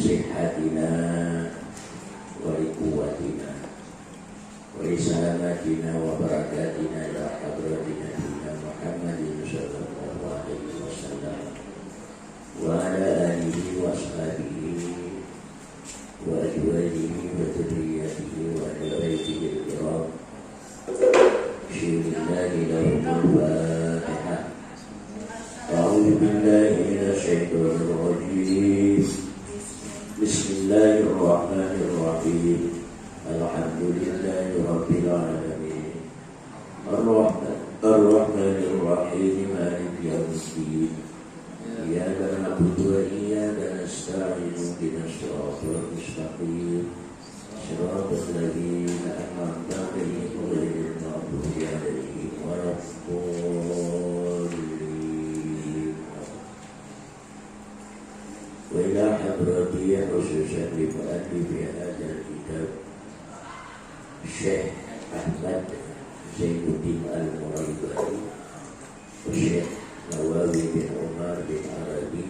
لصحتنا ولقوتنا ولسلامتنا وبركاتنا إلى حضرة نبينا محمد صلى الله عليه وسلم وعلى آله وأصحابه وأزواجه وذريته وأهل بيته الكرام. بسم الله لهم الفاتحة. أعوذ بالله من الشيطان الرجيم. بسم الله الرحمن الرحيم. الحمد لله رب العالمين الرحمن الرحيم مالك يوم الدين. إياك نعبد وإياك نستعين اهدنا الصراط المستقيم صراط الذين أنعمت عليهم غير المغضوب عليهم ولا الضالين. وإلى حضرتي خصوصا لمؤلف هذا الكتاب الشيخ أحمد زين الدين المريباني والشيخ نواوي بن عمر بن عربي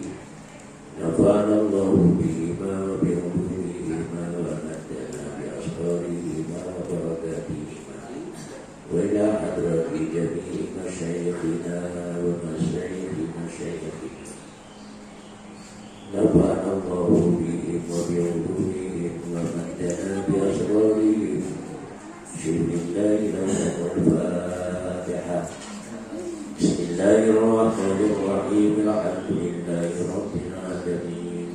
نفعنا الله بهما وبعلومهما ومدنا بأسرارهما وبركاتهما. وإلى حضرة جميع مشايخنا ومشايخ مشايخنا نفعنا الله بهم وبعلومهم ومدنا بأسرارهم. بسم الله الفاتحة. بسم الله الرحمن الرحيم. الحمد لله رب العالمين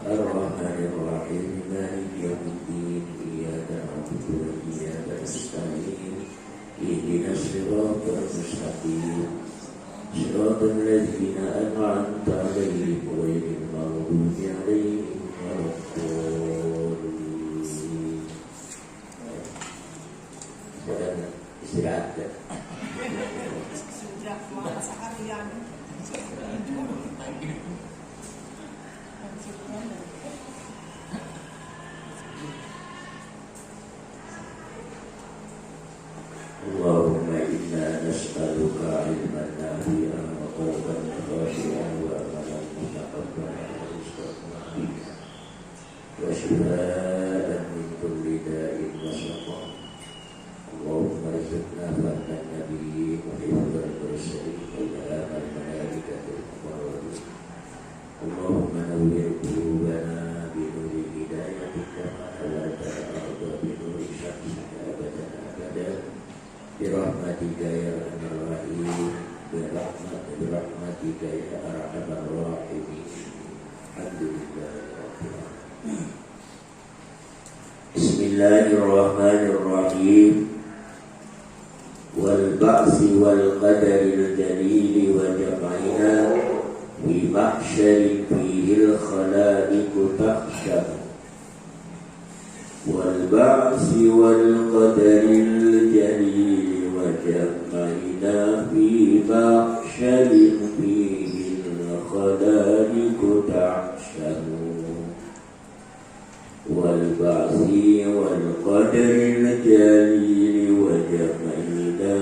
الرحمن الرحيم مالك يوم الدين. إياك نعبد وإياك نستعين اهدنا الصراط المستقيم صراط الذين أنعمت عليهم غير المغضوب عليهم ولا الضالين. Istirahat ya. Sudah puasa seharian. Allahumma inna nas'aluka ilman nafi'an wa qalban khashi'an wa amalan mutaqabbalan wa rizqan nafi'an wa shifaan min kulli da'in wa saqam. Allahumma rizqna fahman nabiyyin wa hifdhan mursalin wa ilhaman malaikatil muqarrabin. Allahumma nawwir qulubana bi nuri hidayatika ma halartana arda bi nuri syamsika abadan abadan birahmatika ya arhamar rahimin birahmatika ya arhamar rahimin. Alhamdulillah. Bismillahirrahmanirrahim. Wal ba'si wal qadaril jalili wa jam'ina fi mahsyarin fihi al khalaiqu tahsyam. Wal ba'si wal qadaril jalili wa jam'ina fi mahsyarin fihi al khalaiqu tahsyam. Wal ba'si wal qadaril jalili wa jam'ina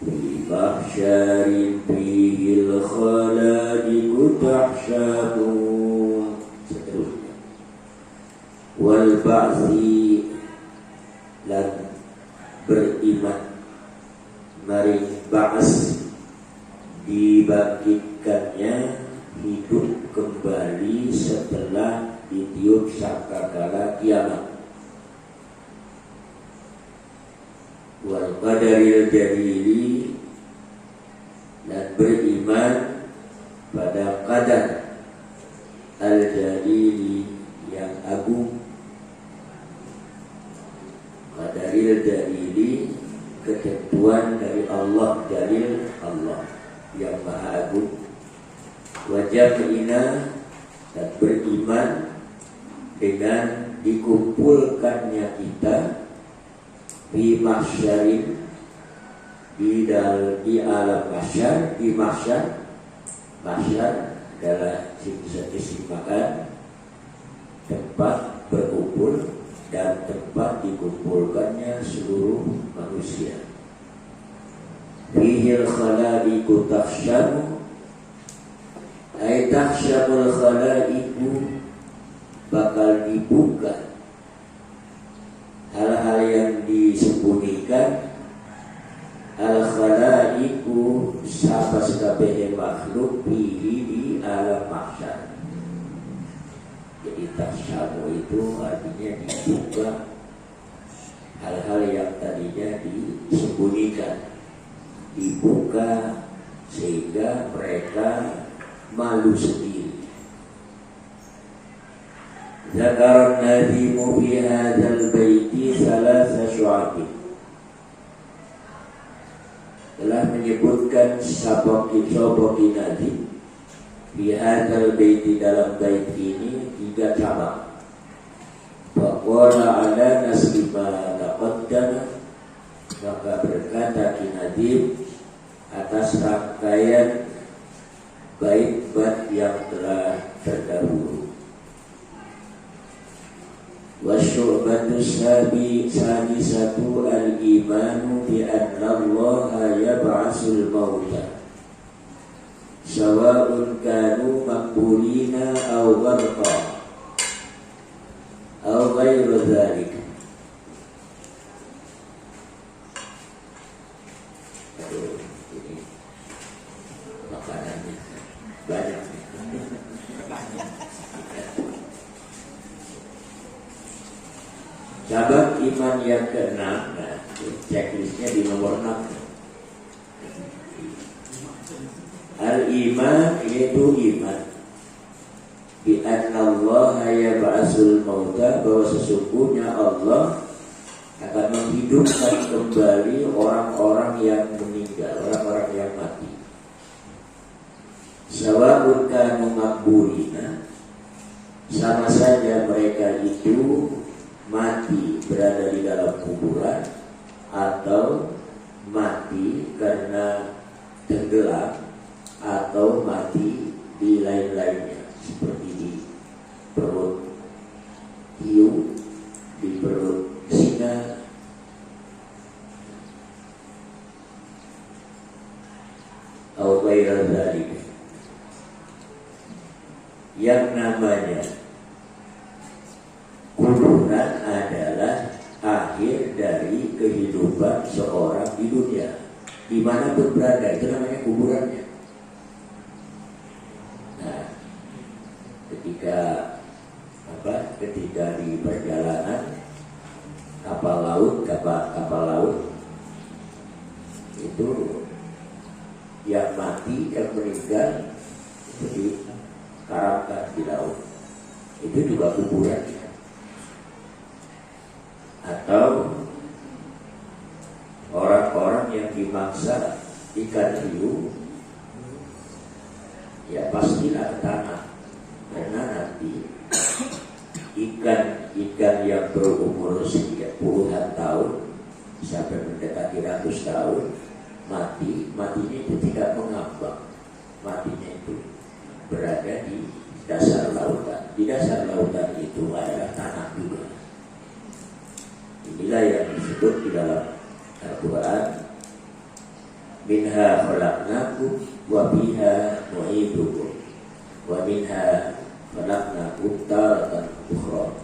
fi mahsyarin fihi al khalaiqu tahsyamu. Seterusnya. Wal ba'si lan beriman maring ba'as dibangkitkannya hidup kembali setelah ditiup sangkakala kiamat. Wal qadaril jalili dan beriman pada qadar al-jalili yang agung. Qadaril jalili ketentuan dari Allah, jalil Allah yang maha agung. Wajah ina dan beriman dengan dikumpulkannya kita di mahsyarin di alam mahsyar. Di mahsyar adalah kesimpangan tempat berkumpul dan tempat dikumpulkannya seluruh manusia. Fihil khalaiqu tahsyamu ay tahsyamul khalaiqu bakal dibuka hal-hal yang disembunyikan al-khalaiku sapa sekabehe makhluk bihi di alam mahsyar. Jadi tasyamu itu artinya dibuka hal-hal yang tadinya disembunyikan, dibuka sehingga mereka malu sendiri. Zakaran nadimu fi hadzal baiti thalatha syu'abi. Telah menyebutkan saboki nadim fi hadzal baiti, dalam bait ini 3 cabang. Faqala ala nasima taqaddama, maka berkata Kinadim atas rangkaian bait-bait yang telah terdahulu. Wasyu'batu sadisatu al-imanu bi anna Allah yab'asul mauta sawa'un kanu maqbulina aw gharqa aw ghairu dzalika. Aduh, ini makanannya banyak. Cabang iman yang ke-6, nah, checklistnya di nomor 6. Al-iman yaitu iman bi anna Allah yab'asul mauta, bahwa sesungguhnya Allah akan menghidupkan kembali orang-orang yang meninggal, orang-orang yang mati. Sawa'un kanu maqburina, sama saja mereka itu mati berada di dalam kuburan atau mati karena tenggelam atau mati di lain-lainnya, seperti di perut hiu, di perut singa, atau ghairu dzalika. Yang namanya kuburan adalah akhir dari kehidupan seorang di dunia, di mana pun berada, itu namanya kuburannya. Nah, ketika di perjalanan kapal laut itu yang mati, yang meninggal itu dikaramkan di laut, itu juga kuburannya. Atau orang-orang yang dimaksa ikan hiu, ya pastilah ke tanah, karena nanti ikan yang berumur sekian puluhan tahun sampai mendekati ratus tahun matinya itu tidak mengambang, matinya itu berada di dasar lautan. Di dasar lautan itu adalah tanah juga. Inilah yang disebut di dalam Al-Quran, minha khalaqnakum wa fiha nu'idukum wa minha khalaqnakum taratan ukhra.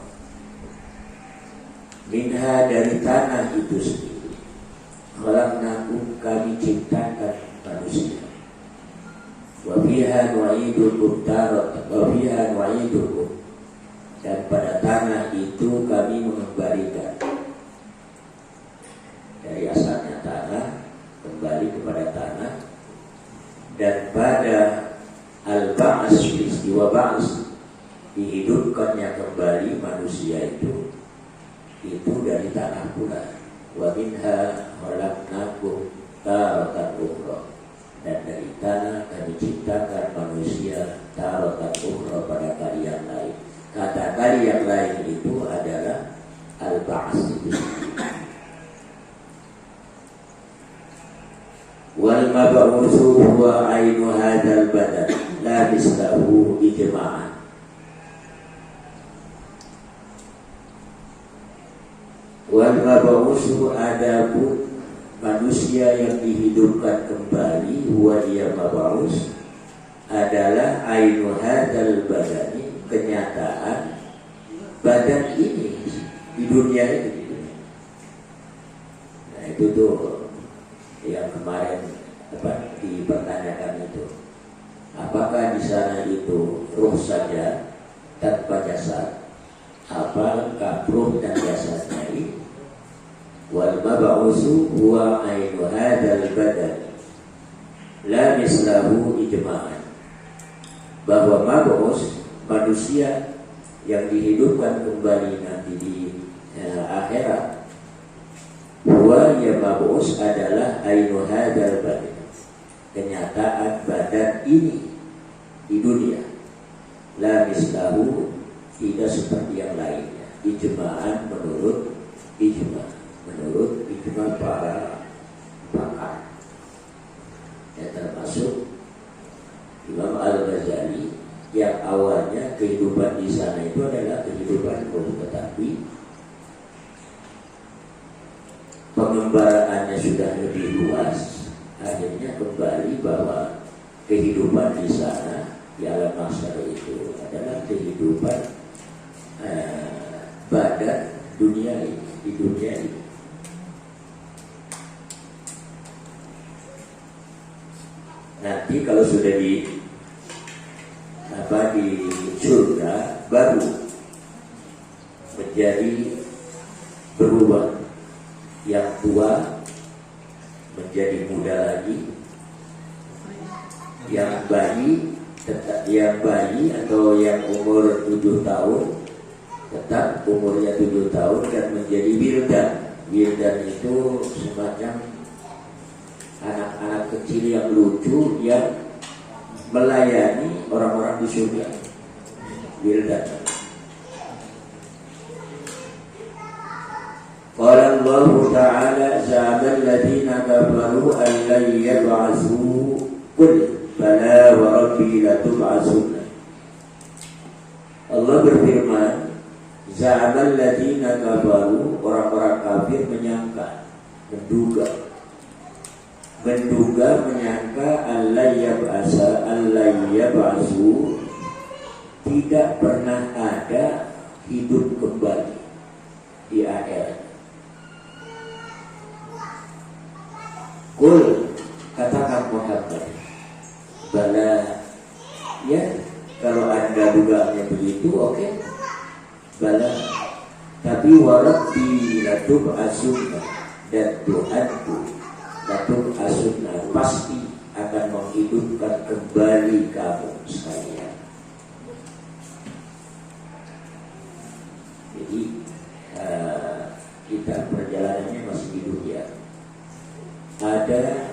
Minha, dari tanah itu sendiri, khalaqnakum, kami ciptakan manusia, wa fiha nu'idukum taratan, wa fiha nu'idukum, dan pada tanah itu kami mengembalikan. Dari asalnya tanah kembali kepada tanah. Dan pada al-ba'as, peristiwa ba'as, dihidupkannya kembali manusia itu dari tanah pula. Wa minha khalaqnakum taratan ukhra, dan dari tanah kami ciptakan manusia taratan ukhra, pada kali yang lain. Kata kali yang lain itu adalah al-ba'as itu sendiri. Wal mab'utsu huwa ainu hadzal badan la mislahu ijma'an. Wal mab'utsu, adapun manusia yang dihidupkan kembali, huwa dia mab'uts, adalah ainu hadzal badani, kenyataan badan ini di dunia itu. Nah itu tuh yang kemarin dipertanyakan itu. Apakah di sana itu ruh saja tanpa jasad? Apa lengkap ruh dan jasadnya ini? Wal mab'usu huwa ainu hadzal badan la mislahu ijma'an. Bahwa mab'us, manusia yang dihidupkan kembali nanti di akhirat, huwa ya mab'us adalah ainu hadzal badan, kenyataan badan ini di dunia, la mislahu, tidak seperti yang lainnya, ijma'an, menurut ijma para pakar, ya, termasuk Imam Al-Ghazali yang awalnya kehidupan di sana itu adalah kehidupan roh, tetapi pengembaraannya sudah lebih luas, akhirnya kembali bahwa kehidupan di sana di alam mahsyar itu adalah kehidupan badan dunia ini, di dunia ini. Nanti kalau sudah di surga baru menjadi berubah, yang tua menjadi muda lagi, yang bayi atau yang umur 7 tahun tetap umurnya 7 tahun dan menjadi wildan. Wildan itu semacam anak-anak kecil yang lucu yang melayani orang-orang di surga. Wildan. Qala Allah Ta'ala za'amal ladina kafaru an lan yab'atsu qul bala wa rabbi latub'atsunna. Allah berfirman, za'amal ladina kafaru, orang-orang kafir menyangka, menduga menyangka Allah yab'atsu, tidak pernah ada hidup kembali di akhirat. Qul, katakan Muhammad, bala, ya, kalau anda dugaannya begitu, oke, bala, tapi warabbi latub'atsunna, dan Tuhanku latub'atsunna, pasti akan menghidupkan kembali kamu sekalian. Jadi kita perjalanannya masih di dunia. Ada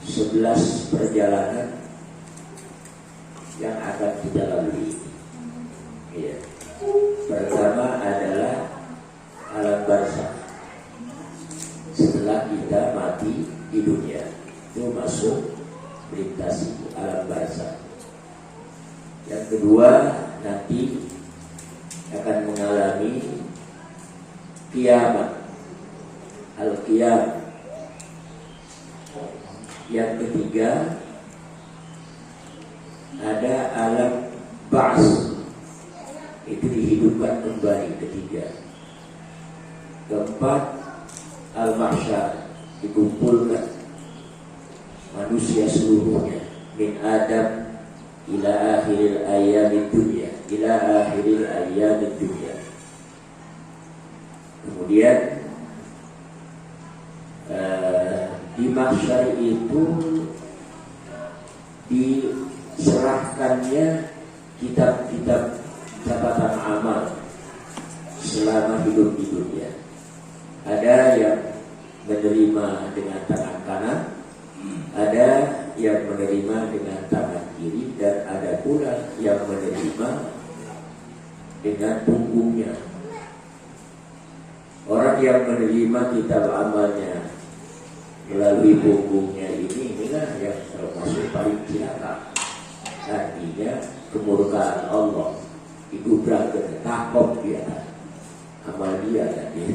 11 perjalanan yang akan kita lalui. Ya. Pertama adalah alam barzakh. Setelah kita mati di dunia, itu masuk melintasi alam barzakh. Yang kedua, nanti akan mengalami kiamat, al-qiyamah. Yang ketiga ada alam ba'ts, itu dihidupkan kembali, ketiga. Keempat, al-mahsyar, dikumpulkan manusia seluruhnya, min Adam ila akhiril ayyamid dunya, ila akhiril ayyamid dunya. Kemudian di mahsyar itu diserahkannya kitab-kitab catatan amal selama hidup di dunia. Ada yang menerima dengan tangan kanan, ada yang menerima dengan tangan kiri, dan ada pula yang menerima dengan punggungnya. Orang yang menerima kitab amalnya melalui punggungnya inilah yang termasuk paling celaka. Artinya kemurkaan Allah itu berangkat takut dia, amal dia tadi.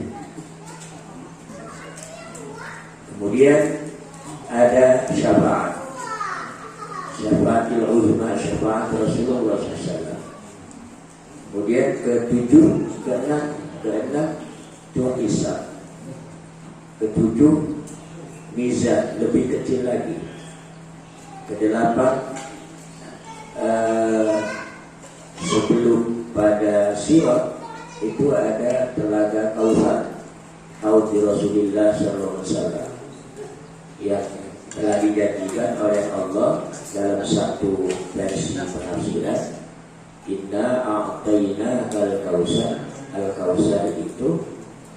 Kemudian ada syafaat, syafaatil uzma, syafaat Rasulullah SAW. Kemudian ketujuh, keenam itu hisab. Ketujuh mizan, lebih kecil lagi. Kedelapan sebelum pada sirat itu ada telaga Kautsar, haud Rasulullah SAW, yang telah dijanjikan oleh Allah dalam satu versi penafsiran, Inna a'tayna al-Kautsar. Al-Kautsar itu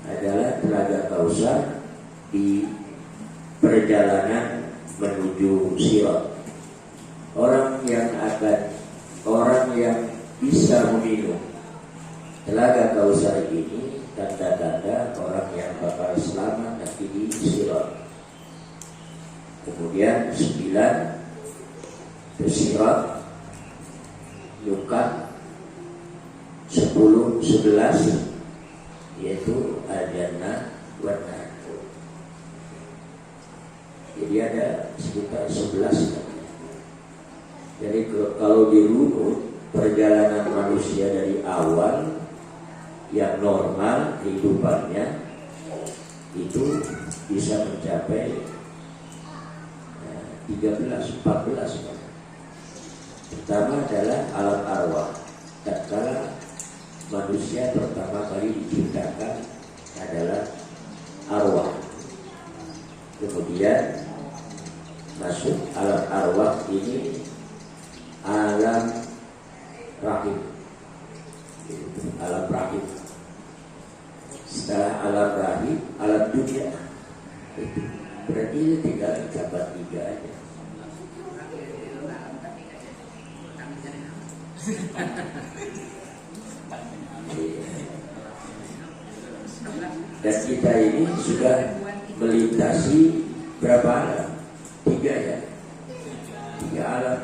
adalah telaga Kautsar di perjalanan menuju sirat. Orang yang bisa meminum telaga Kautsar ini tanda-tanda orang yang bakal selamat nanti di sirat. Kemudian 9 sirat, luka 10, 11 yaitu al-jannah wa nar. Jadi ada sekitar 11. Jadi kalau dirunut perjalanan manusia dari awal yang normal kehidupannya itu bisa mencapai 13, 14. Pertama adalah alam arwah. Tatkala manusia pertama kali diciptakan adalah arwah. Kemudian masuk alam arwah ini alam rahim. Alam rahim. Setelah alam rahim, alam dunia. Berarti ini tinggal cabang 3 aja. Dan kita ini sudah melintasi berapa alam? 3 ya. 3 alam.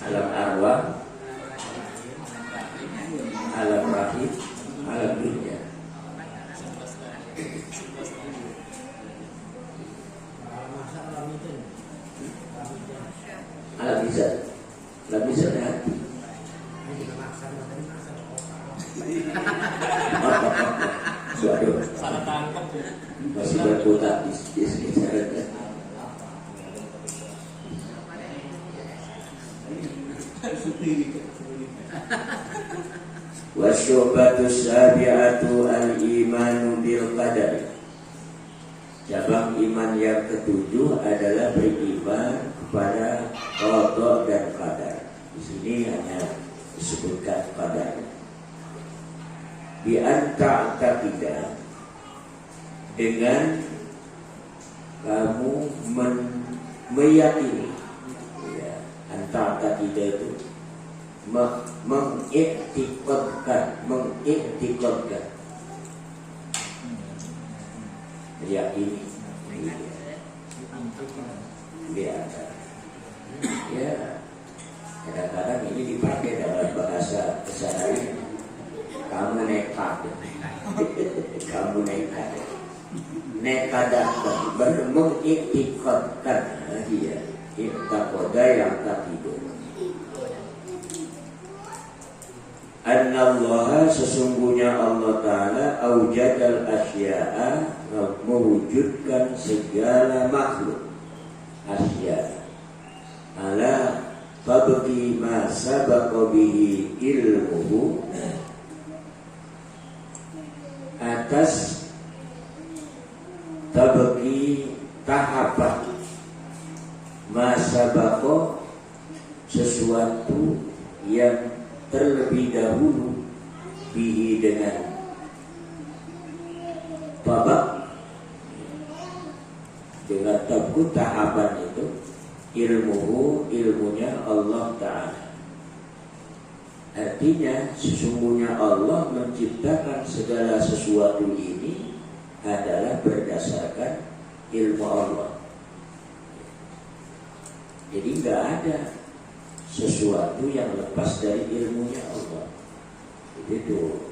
Alam arwah, alam rahim, alam dunia. Alam izat. Alam izat hati. Waduh, salah tangkap ya. Masih berputar di sekitarnya. Wasyubatu sabi'atu al-imanu bil qadar. Cabang iman yang ketujuh adalah beriman kepada qada dan qadar. Di sini hanya disebutkan qadar. Bi anta taqidah, dengan kamu meyakini, ya, anta taqidah itu mengiktikadkan, meyakini, biasa. Ya, kadang-kadang ini dipakai dalam bahasa keseharian. Kamu nekat, kamu nekat, mengiktikadkan, dia iktakoda yang tak tidur. Annallaha, sesungguhnya Allah Ta'ala aujadal asya'a, mewujudkan segala makhluk asya, ala tabqi ma sabaqa bihi ilmuhu, atas tabqi tahapan ma sabaqa, sesuatu yang terlebih dahulu bihi, dengan tabak, dengan tabku tahapan itu, ilmuhu, ilmunya Allah Ta'ala. Artinya sesungguhnya Allah menciptakan segala sesuatu ini adalah berdasarkan ilmu Allah. Jadi nggak ada sesuatu yang lepas dari ilmunya Allah. Itu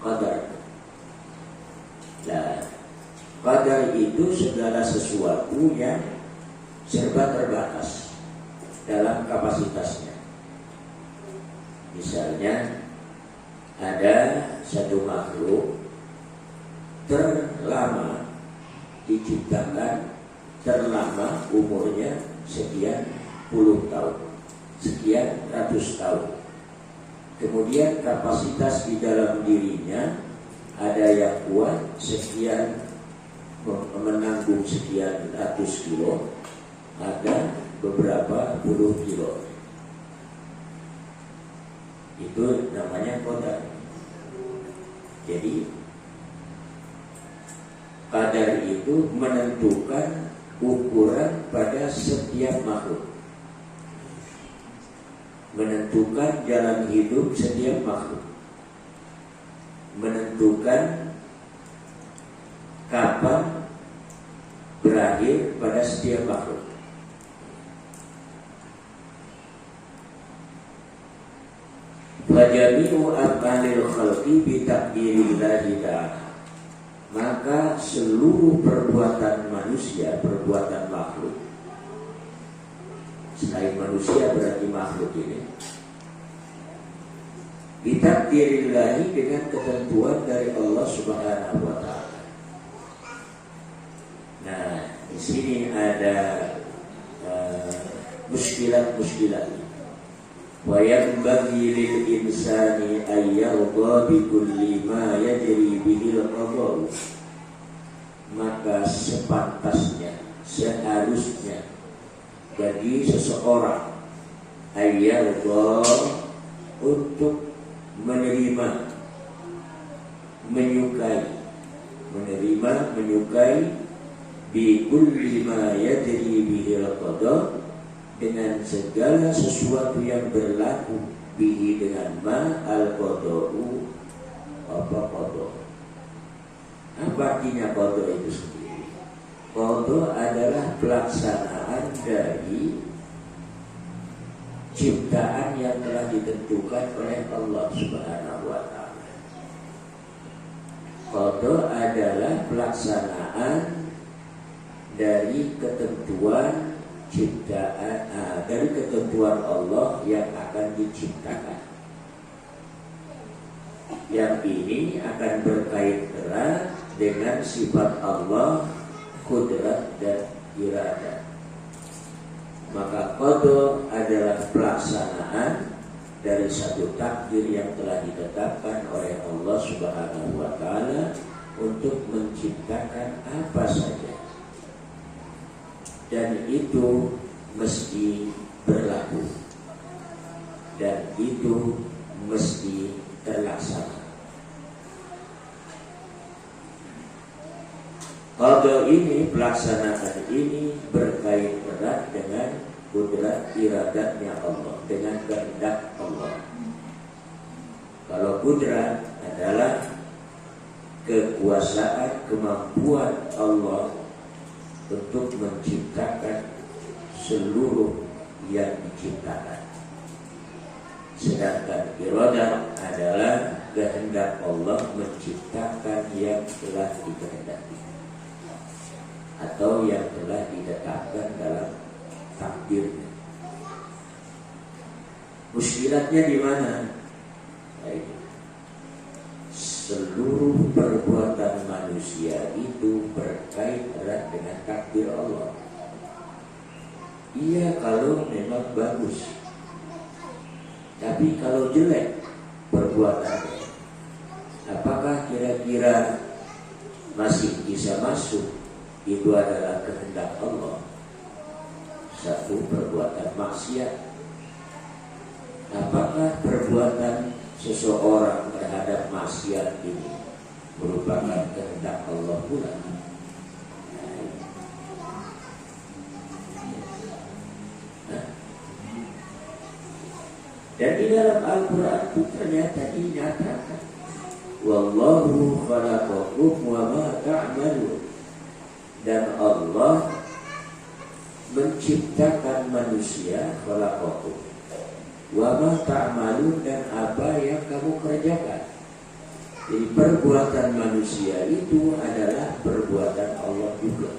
qadar. Nah, qadar itu segala sesuatu yang serba terbatas dalam kapasitasnya. Misalnya ada satu makhluk terlama diciptakan, terlama umurnya sekian puluh tahun, sekian ratus tahun. Kemudian kapasitas di dalam dirinya ada yang kuat sekian, menanggung sekian ratus kilo, ada beberapa puluh kilo. Itu namanya qadar. Jadi qadar itu menentukan ukuran pada setiap makhluk, menentukan jalan hidup setiap makhluk, menentukan kapan berakhir pada setiap makhluk. Fajami'u af'alil khalqi bitaqdirillahi ta'ala. Maka seluruh perbuatan manusia, perbuatan makhluk, selain manusia berarti makhluk ini, bitaqdirillahi, dengan ketentuan dari Allah Subhanahu wa ta'ala. Nah, di sini ada muskilat-muskilat. Wa yanbaghi lil insani ay yarda bi kulli ma yajri bihil qadar. Maka sepantasnya, seharusnya bagi seseorang ay yarda, untuk menerima, menyukai bi kulli ma yajri bihil qadar, dengan segala sesuatu yang berlaku bihi, dengan ma al-qada'u, apa qada'. Apa artinya qada' itu sendiri? Qada' adalah pelaksanaan dari ciptaan yang telah ditentukan oleh Allah Subhanahu wa ta'ala. Qada' adalah pelaksanaan dari ketentuan ciptaan, dari ketentuan Allah yang akan diciptakan. Yang ini akan berkait erat dengan sifat Allah, qudrat dan iradah. Maka qada adalah pelaksanaan dari satu takdir yang telah ditetapkan oleh Allah Subhanahu wa ta'ala untuk menciptakan apa saja, dan itu mesti berlaku, dan itu mesti terlaksana. Qada ini, pelaksanaan ini berkait erat dengan kudrat iradatnya Allah, dengan kehendak Allah. Kalau kudrat adalah kekuasaan, kemampuan Allah untuk menciptakan seluruh yang diciptakan. Sedangkan iradah adalah kehendak Allah menciptakan yang telah dikehendaki atau yang telah ditetapkan dalam takdirnya. Muskilatnya di mana? Seluruh perbuatan manusia itu berkait erat dengan takdir Allah. Iya kalau memang bagus, tapi kalau jelek perbuatannya, apakah kira-kira masih bisa masuk? Itu adalah kehendak Allah. Satu perbuatan maksiat, apakah perbuatan seseorang terhadap maksiat ini merupakan kehendak Allah pula? Dan di dalam Al-Quran itu ternyata dinyatakan, wallahu khalaqakum wa ma ta'malun, dan Allah menciptakan manusia, khalaqakum wa ma ta'malun, dan apa yang kamu kerjakan. Jadi perbuatan manusia itu adalah perbuatan Allah juga.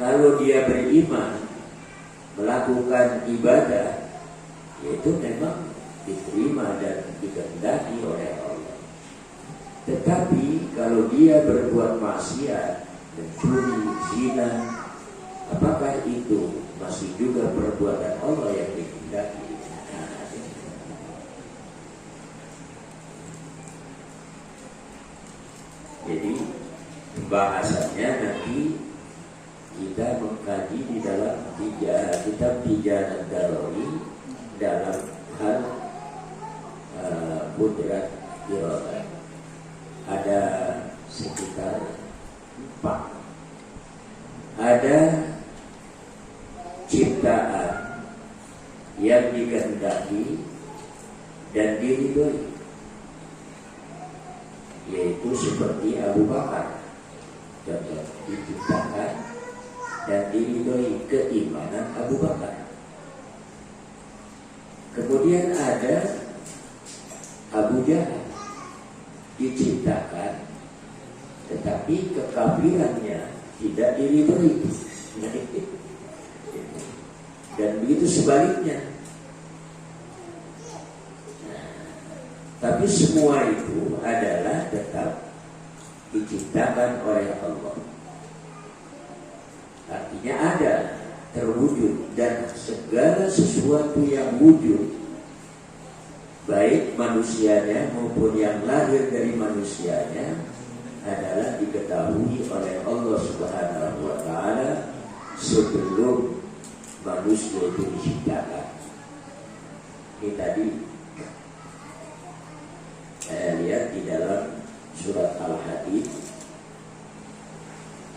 Kalau dia beriman, melakukan ibadah, itu memang diterima dan dikehendaki oleh Allah. Tetapi kalau dia berbuat maksiat, mencuri, zina, apakah itu masih juga perbuatan Allah yang dikehendaki? Jadi bahasannya nanti kita mengkaji di dalam kitab Tijanah Daruri dalam hal Qudrat Iradah. Ada sekitar 4. Ada ciptaan yang dikehendaki dan diridhoi, yaitu seperti Abu Bakar, contoh diciptakan dan diridhoi keimanan Abu Bakar. Kemudian ada Abu Jahal, diciptakan tetapi kekafirannya tidak diridhoi. Dan begitu sebaliknya. Tapi semua itu adalah tetap diciptakan oleh Allah. Artinya ada, terwujud, dan segala sesuatu yang wujud, baik manusianya maupun yang lahir dari manusianya, adalah diketahui oleh Allah Subhanahu wa Ta'ala sebelum manusia itu diciptakan. Ini tadi saya lihat di dalam surat Al-Hadid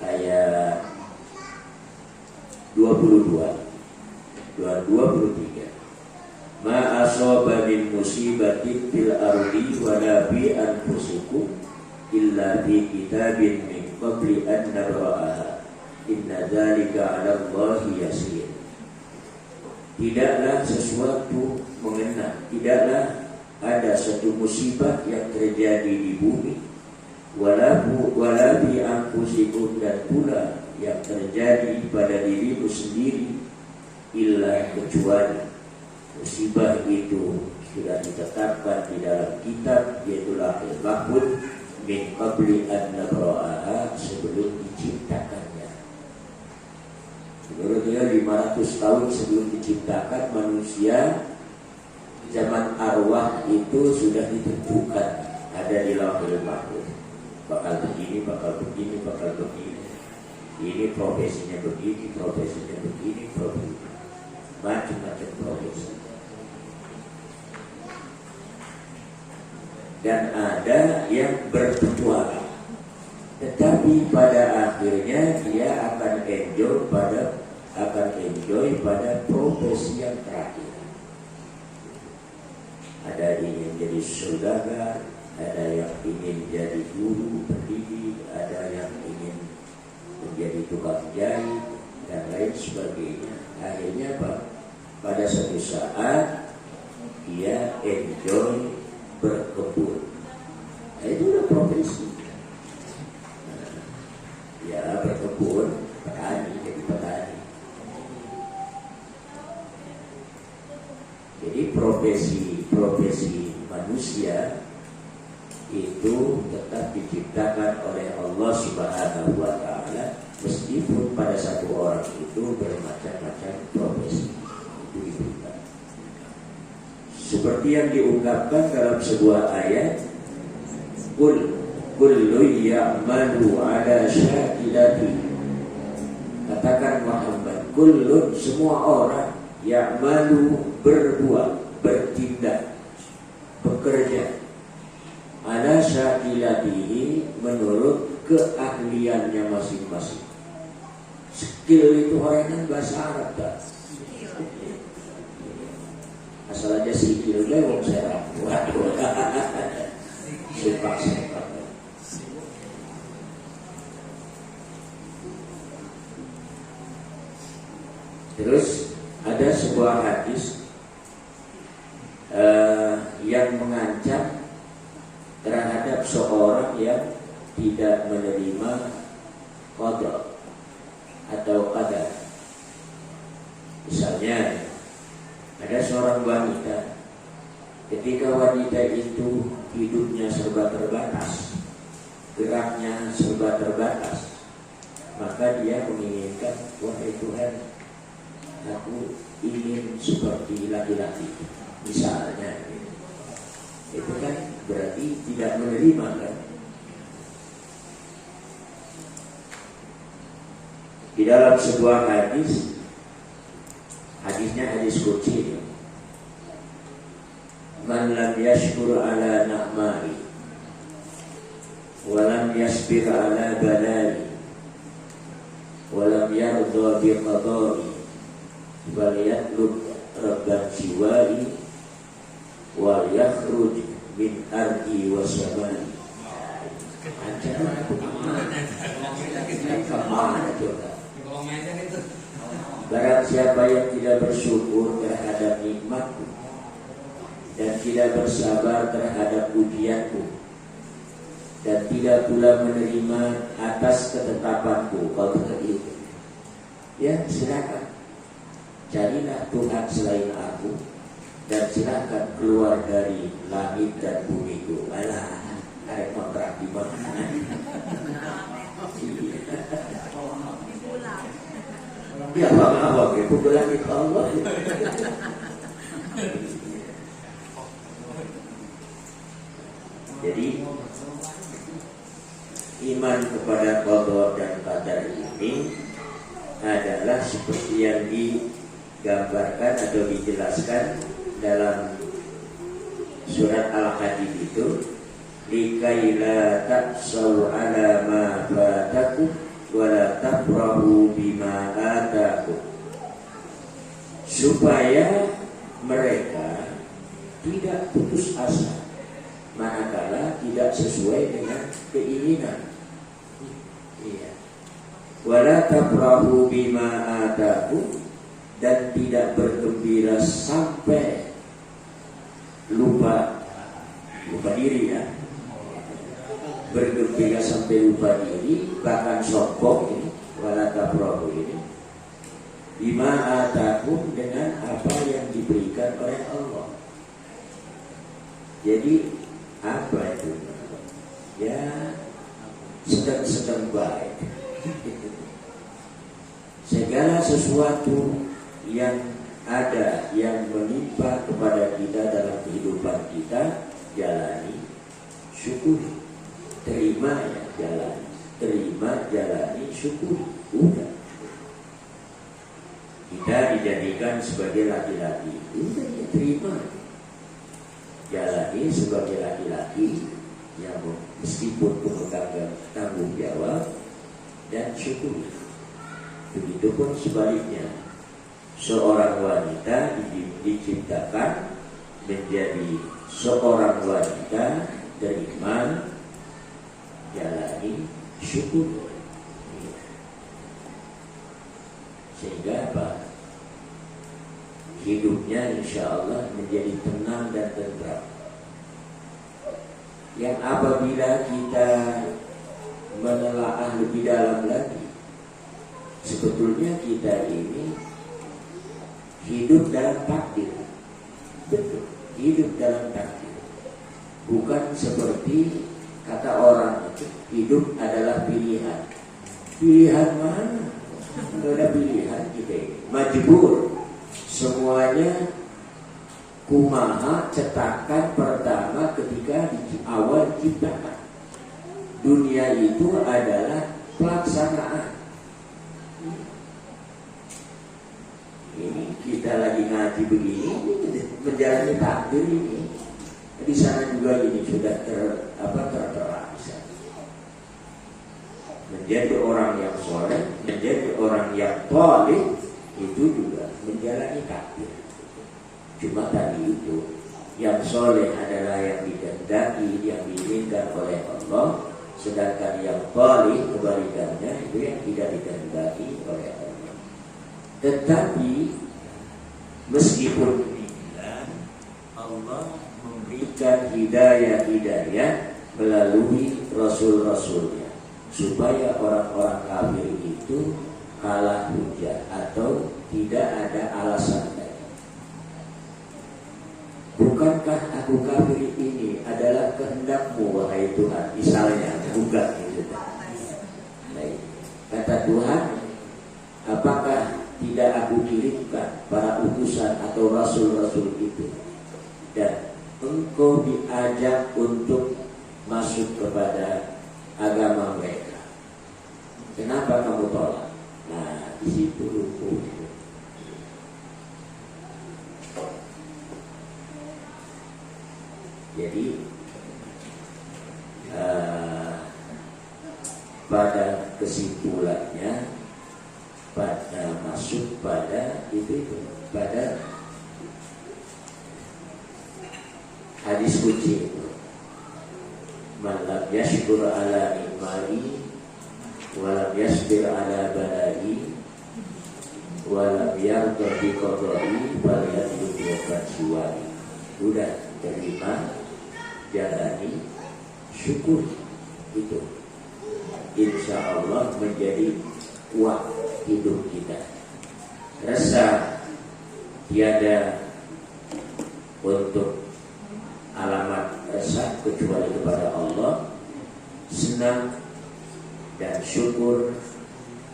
ayat 22 dan 23. Ma asaba min musibatin fil ardi wa la bi anfusikum illa fi kitabin min qabli an nabra'aha inna dzalika 'ala Allahi yasir. Tidaklah sesuatu mengena, tidaklah ada satu musibah yang terjadi di bumi, wala bi anfusikum, dan pula yang terjadi pada dirimu sendiri, illa kecuali musibah itu sudah ditetapkan di dalam kitab, yaitu Lauhul Mahfuz, min qabli an nabra'aha, sebelum diciptakannya. Menurutnya 500 tahun sebelum diciptakan manusia, zaman arwah itu sudah ditentukan, ada di Lauhul Mahfuz. Bakal begini, bakal begini, bakal begini. Ini profesinya begini, profesinya begini, profesi macam-macam profesi. Dan ada yang berpetualang, tetapi pada akhirnya dia akan enjoy pada profesi yang terakhir. Ada ingin jadi saudagar, ada yang ingin jadi guru, pendidik, ada yang ingin menjadi tukang jahit, dan lain sebagainya. Akhirnya apa? Pada suatu saat dia enjoy berkebun. Nah, itu udah profesi. Ya, berkebun, petani, jadi petani. Jadi profesi manusia itu tetap diciptakan oleh Allah Subhanahu wa Ta'ala, meskipun pada satu orang itu bermacam-macam profesi. Itu diberikan. Seperti yang diungkapkan dalam sebuah ayat, kullu ya'malu ala syakilati. Katakan Muhammad, kullun, semua orang, ya'malu, berbuat, bertindak, bekerja, ala syakilatihi, menurut keahliannya masing-masing. Skill itu orang kan bahasa Arab tak? Asal aja skill deh, wong saya waduh. Sepak. Terus ada sebuah hadis yang mengancam terhadap seorang yang tidak menerima qada atau qadar. Misalnya ada seorang wanita Ketika wanita itu hidupnya serba terbatas, geraknya serba terbatas, maka dia menginginkan, wahai Tuhan, aku ingin seperti laki-laki, misalnya. Itu kan berarti tidak menerima kan? Di dalam sebuah hadis, hadisnya hadis qudsi, man lam yashkur ala na'mai wa lam yasbir ala balai wa lam yarda bi qada'i wal yatlub rabban siwai wal yakhruj min ardi wa samai. Barang siapa yang tidak bersyukur terhadap nikmatku dan tidak bersabar terhadap ujianku dan tidak pula menerima atas ketetapanku, kau itu, ya silakan carilah Tuhan selain aku dan silakan keluar dari langit dan bumiku. Alah, ada kontrak di mana? Ya apa itu bulan itu Allah. Jadi iman kepada qada dan qadar ini adalah seperti yang digambarkan atau dijelaskan dalam surat Al-Hadid itu, likai la ta'sau ala ma fatakum wa la tafrahu bima atakum, supaya mereka tidak putus asa manakala tidak sesuai dengan keinginan. Iya. Wala tafrahu bima atakum, dan tidak bergembira sampai lupa diri ya. Bergembira sampai lupa diri, bahkan sombong ini, wala tafrahu ini bima atakum, dengan apa yang diberikan oleh Allah. Jadi apa itu? Ya sedang baik. Segala sesuatu yang ada yang menimpa kepada kita dalam kehidupan kita, jalani, syukuri, terima ya, jalani, terima, jalani, syukuri, udah. Kita dijadikan sebagai laki-laki, udah ya, terima, jalani sebagai laki-laki yang meskipun pemegang tanggung jawab, dan syukuri. Begitupun sebaliknya, seorang wanita diciptakan menjadi seorang wanita, terima, jalani, syukur. Sehingga apa? Hidupnya insya Allah menjadi tenang dan tentram. Yang apabila kita menelaah lebih dalam lagi, sebetulnya kita ini hidup dalam takdir. Betul, hidup dalam takdir. Bukan seperti kata orang itu, hidup adalah pilihan. Pilihan mana? Tidak ada pilihan kita ini. Majbur. Semuanya kumaha cetakan pertama ketika di awal diciptakan. Dunia itu adalah pelaksanaan. Ini kita lagi ngaji begini, menjalani takdir ini. Di sana juga ini sudah tertera. Menjadi orang yang soleh, menjadi orang yang thaleh, itu juga menjalani takdir. Cuma tadi itu, yang soleh adalah yang dikehendaki, yang diinginkan oleh Allah, sedangkan yang thaleh kebalikannya itu yang tidak dikehendaki oleh Allah. Tetapi meskipun demikian, Allah memberikan hidayah melalui Rasul-Rasulnya, supaya orang-orang kafir itu kalah hujah atau tidak ada alasan lagi. bukankah aku kafir ini adalah kehendak-Mu wahai Tuhan, misalnya bukan gitu. Baik. Kata Tuhan, apakah tidak aku kirimkan para utusan atau rasul-rasul itu, dan engkau diajak untuk masuk kepada agama mereka, kenapa kamu tolak? Nah, di situ hukum. Jadi pada kesimpulannya, pada masuk pada itu pada hadis kunci itu, man lam yashkur ala imali wa lam yasbir ala balai wa lam yarda bi qadai fal yadud wa siwani. Udah terima, jalani, syukur, itu insya Allah menjadi kuat hidup kita. Rasa tiada untuk alamat resah kecuali kepada Allah, senang dan syukur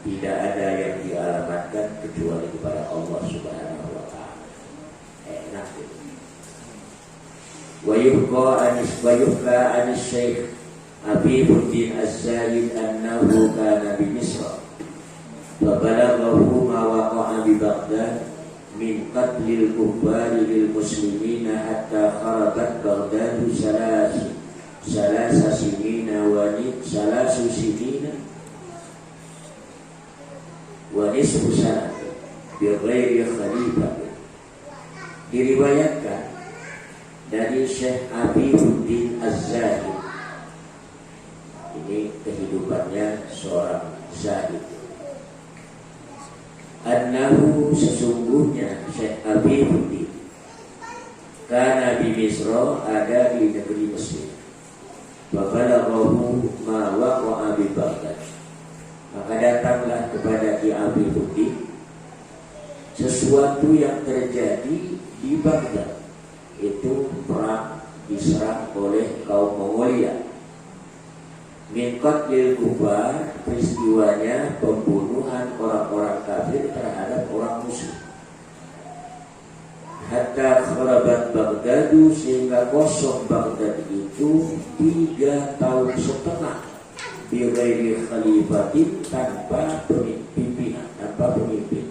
tidak ada yang dialamatkan kecuali kepada Allah Subhanahu wa ta'ala. Enak itu. Wa yuhka anis Syekh Afifuddin Az-Zahid annahu kana bi Misr fa balaghahu ma waqa'a bi Baghdad min qatlil kuffari lil muslimina hatta kharabat Baghdad salasa sinina wa nisfu sanah bi ghairi khalifah. Diriwayatkan dari Syekh Afifuddin Az-Zahid, ini kehidupannya seorang zahid, annahu sesungguhnya Syekh Afifuddin kana bi Misra, ada di negeri Mesir, fabalaghahu ma waqa'a bi Baghdad, maka datanglah kepada Ki Afifuddin sesuatu yang terjadi di Baghdad, itu perang diserang oleh kaum Mongolia. Min qatlil kufar, peristiwanya pembunuhan orang-orang kafir terhadap orang muslim. Hatta kharabat Baghdadu, sehingga kosong Baghdad itu 3 tahun setengah, bi ghairi khalifatin, tanpa pimpinan, tanpa pemimpin.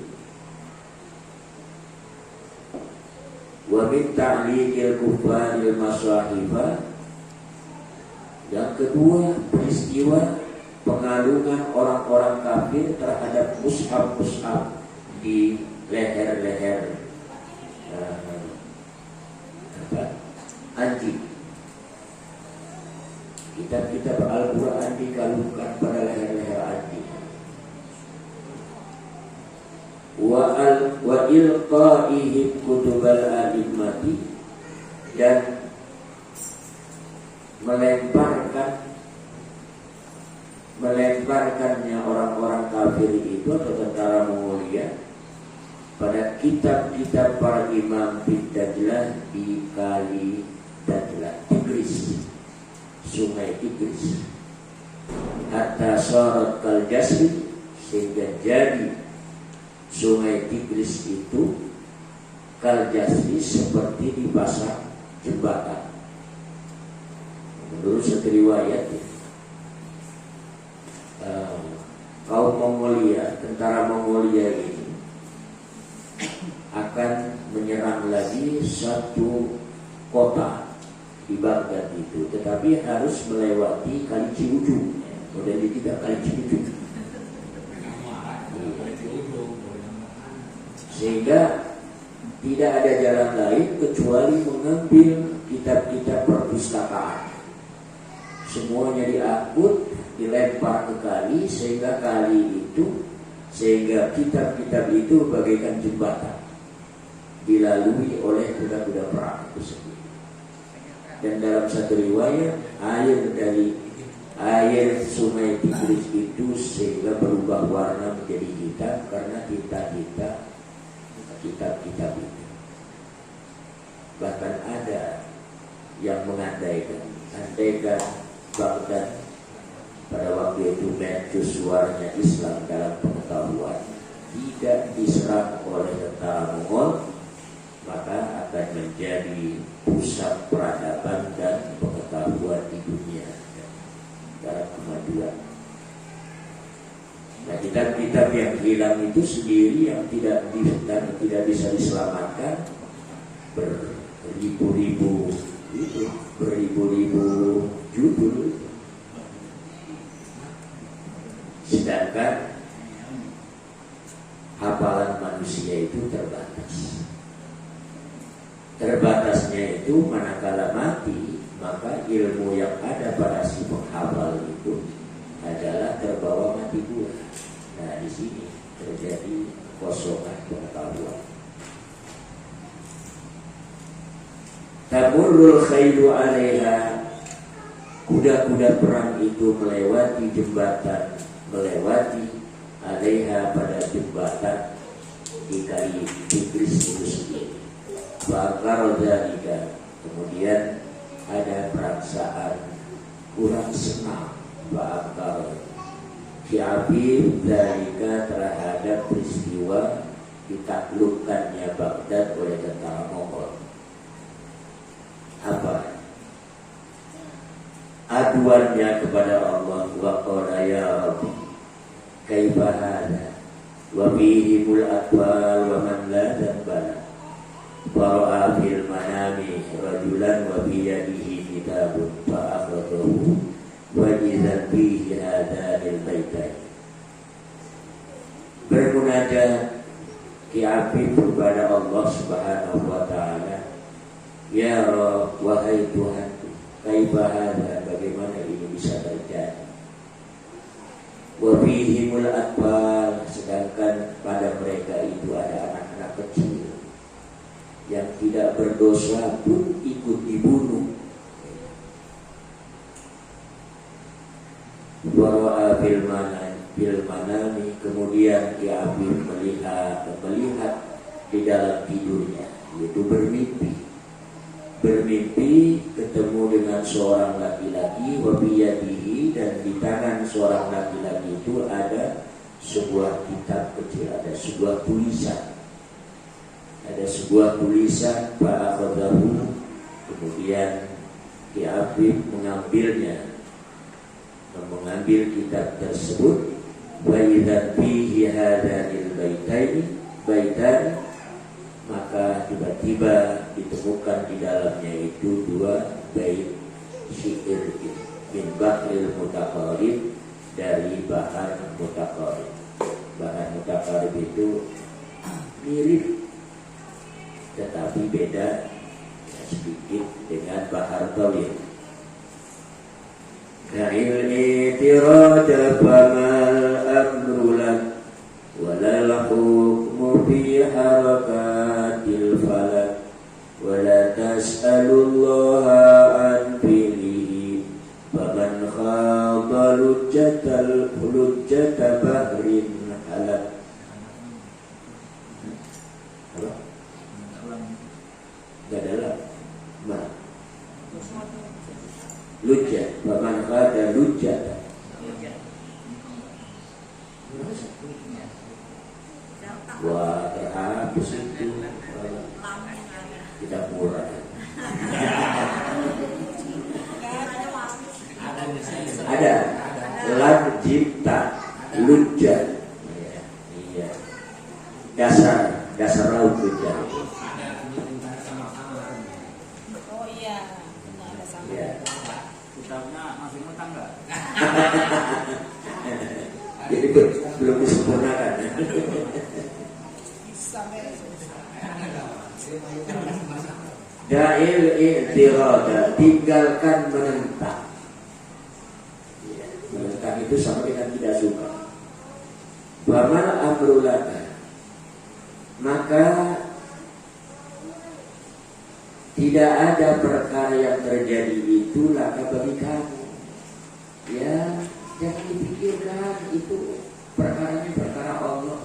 Wa min ta'liqil kufaril masahifah, yang kedua peristiwa pengalungan orang-orang kafir terhadap mushaf-mushaf di leher-leher anjing. Kitab-kitab Al-Quran dikalungkan pada leher-leher anjing. Wa ilqa'ihim kutubal a'immati, dan melemparkannya orang-orang kafir itu atau tentara Mongolia pada kitab-kitab para imam Dajlah di kali Dajlah, Tigris, sungai Tigris. Hatta syarat kal jasri, sehingga jadi sungai Tigris itu kal jasri, seperti dipasang jembatan. Menurut satu riwayat, kaum Mongolia, tentara Mongolia ini akan menyerang lagi satu kota di Baghdad itu, tetapi harus melewati Kali Ciujung. Model tidak Kali Ciujung, sehingga tidak ada jalan lain kecuali mengambil kitab-kitab perpustakaan. Semuanya diangkut, dilempar ke kali, sehingga kitab-kitab itu bagaikan jembatan dilalui oleh kuda-kuda perang itu sendiri. Dan dalam satu riwayat, air sungai Tigris itu sehingga berubah warna menjadi hitam karena tinta kitab-kitab itu. Bahkan ada yang mengandaikan Baghdad pada waktu itu mercusuarnya Islam dalam pengetahuan tidak diserang oleh tentara Mongol, maka akan menjadi pusat peradaban dan pengetahuan di dunia dalam kemajuan. Nah, kitab-kitab yang hilang itu sendiri yang tidak bisa diselamatkan beribu-ribu judul. Sedangkan hafalan manusia itu terbatas. Terbatasnya itu manakala mati, maka ilmu yang ada pada si penghafal itu adalah terbawa mati pula. Nah, di sini terjadi kosongan pengetahuan. Tamurrul khailu 'alaiha, kuda-kuda perang itu melewati jembatan, melewati 'alaiha pada jembatan di kali Tigris itu sendiri. Bakar dzalika, kemudian ada perasaan kurang senang bakar Syabib dzalika terhadap peristiwa ditaklukkannya Baghdad oleh tentara Mongol. Apa? Aduannya kepada Allah, wa qala ya Rabbi kaifa hada wa bihimul atwal wa man la dhanbala wa fil manami rajulan wa biyadihi kitabun fa akhadahu wa idza fihi hadanil baitain. Bermunajat Ki-Abid kepada Allah Subhanahu wa ta'ala, ya Rabb, wahai Tuhanku, kaifa hada, bagaimana ini bisa terjadi? Wa fihimul atfal, sedangkan pada mereka itu ada anak-anak kecil yang tidak berdosa pun ikut dibunuh. Wara'a bil manami, kemudian Ki-Abid melihat di dalam tidurnya, yaitu bermimpi ketemu dengan seorang laki-laki, wabiyadihi, dan di tangan seorang laki-laki itu ada sebuah kitab kecil, ada sebuah tulisan fa'akhadahu, kemudian Ki-Abid mengambil kitab tersebut, wa idza fihi hadanil baitani, maka tiba-tiba ditemukan di dalamnya itu dua bait syair min bahril mutaqarrib, dari bahar mutaqarrib. Bahar mutaqarrib itu mirip tetapi beda sedikit dengan bahar tawil. Ka'il itirada famal amru lak walal hukmu fi harakatil falak wala tas'alullaha an fi'lihi faman khada lujjata bahrin halak. Gak dalam mana? Lujjat, faman khada lujjata. Wah, terhabis itu. Tidak murah. Ada lam cipta lujjat. Iya. Dasar laut lujjat. Oh iya, ada sama. Iya. Kitabnya masih ngutang nggak? Jadi belum disempurnakan. Da'il i'tirada, tinggalkan menentang. Ya, menentang itu sama dengan tidak suka. Bamal amrulaka, maka tidak ada perkara yang terjadi itu laka bagi kamu. Ya, jangan dipikirkan, itu perkaranya perkara Allah.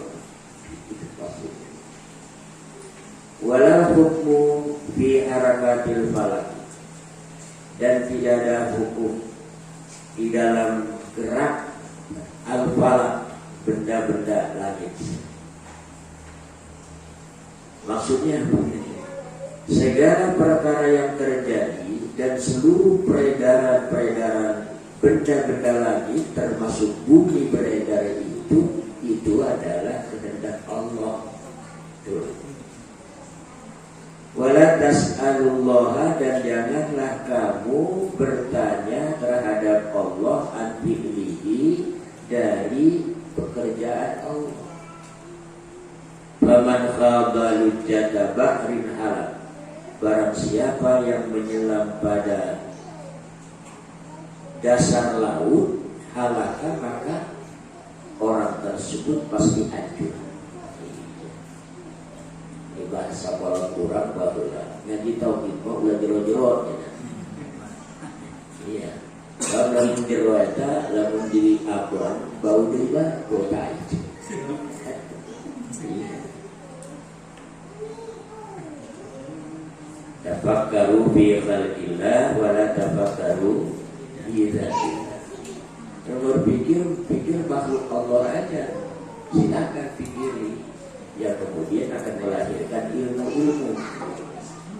Itu maksudnya. Walau hukmu fi harakatil falak, dan tidak ada hukum di dalam gerak al-falak, benda-benda langit. Maksudnya segala perkara yang terjadi dan seluruh peredaran benda-benda langit termasuk bumi beredar itu adalah kehendak Allah. Wala tas'alullaha, dan janganlah kamu bertanya terhadap Allah an fi'lihi, dari pekerjaan Allah. Faman khaba lujjata bahrin halak, barang siapa yang menyelam pada dasar laut halaka, maka orang tersebut pasti hancur. Ini bahasa kalau kurang baru lah. Ngaji tauhid mau ulah jero-jero. Iya. Kalau lamun jero eta, lamun diri abon, bau deui bah kota itu. Tafakkaru fi khalqillah wa la tafakkaru fi dzatillah. Kalau pikir makhluk Allah aja, silakan pikiri. Ya kemudian akan melahirkan ilmu-ilmu.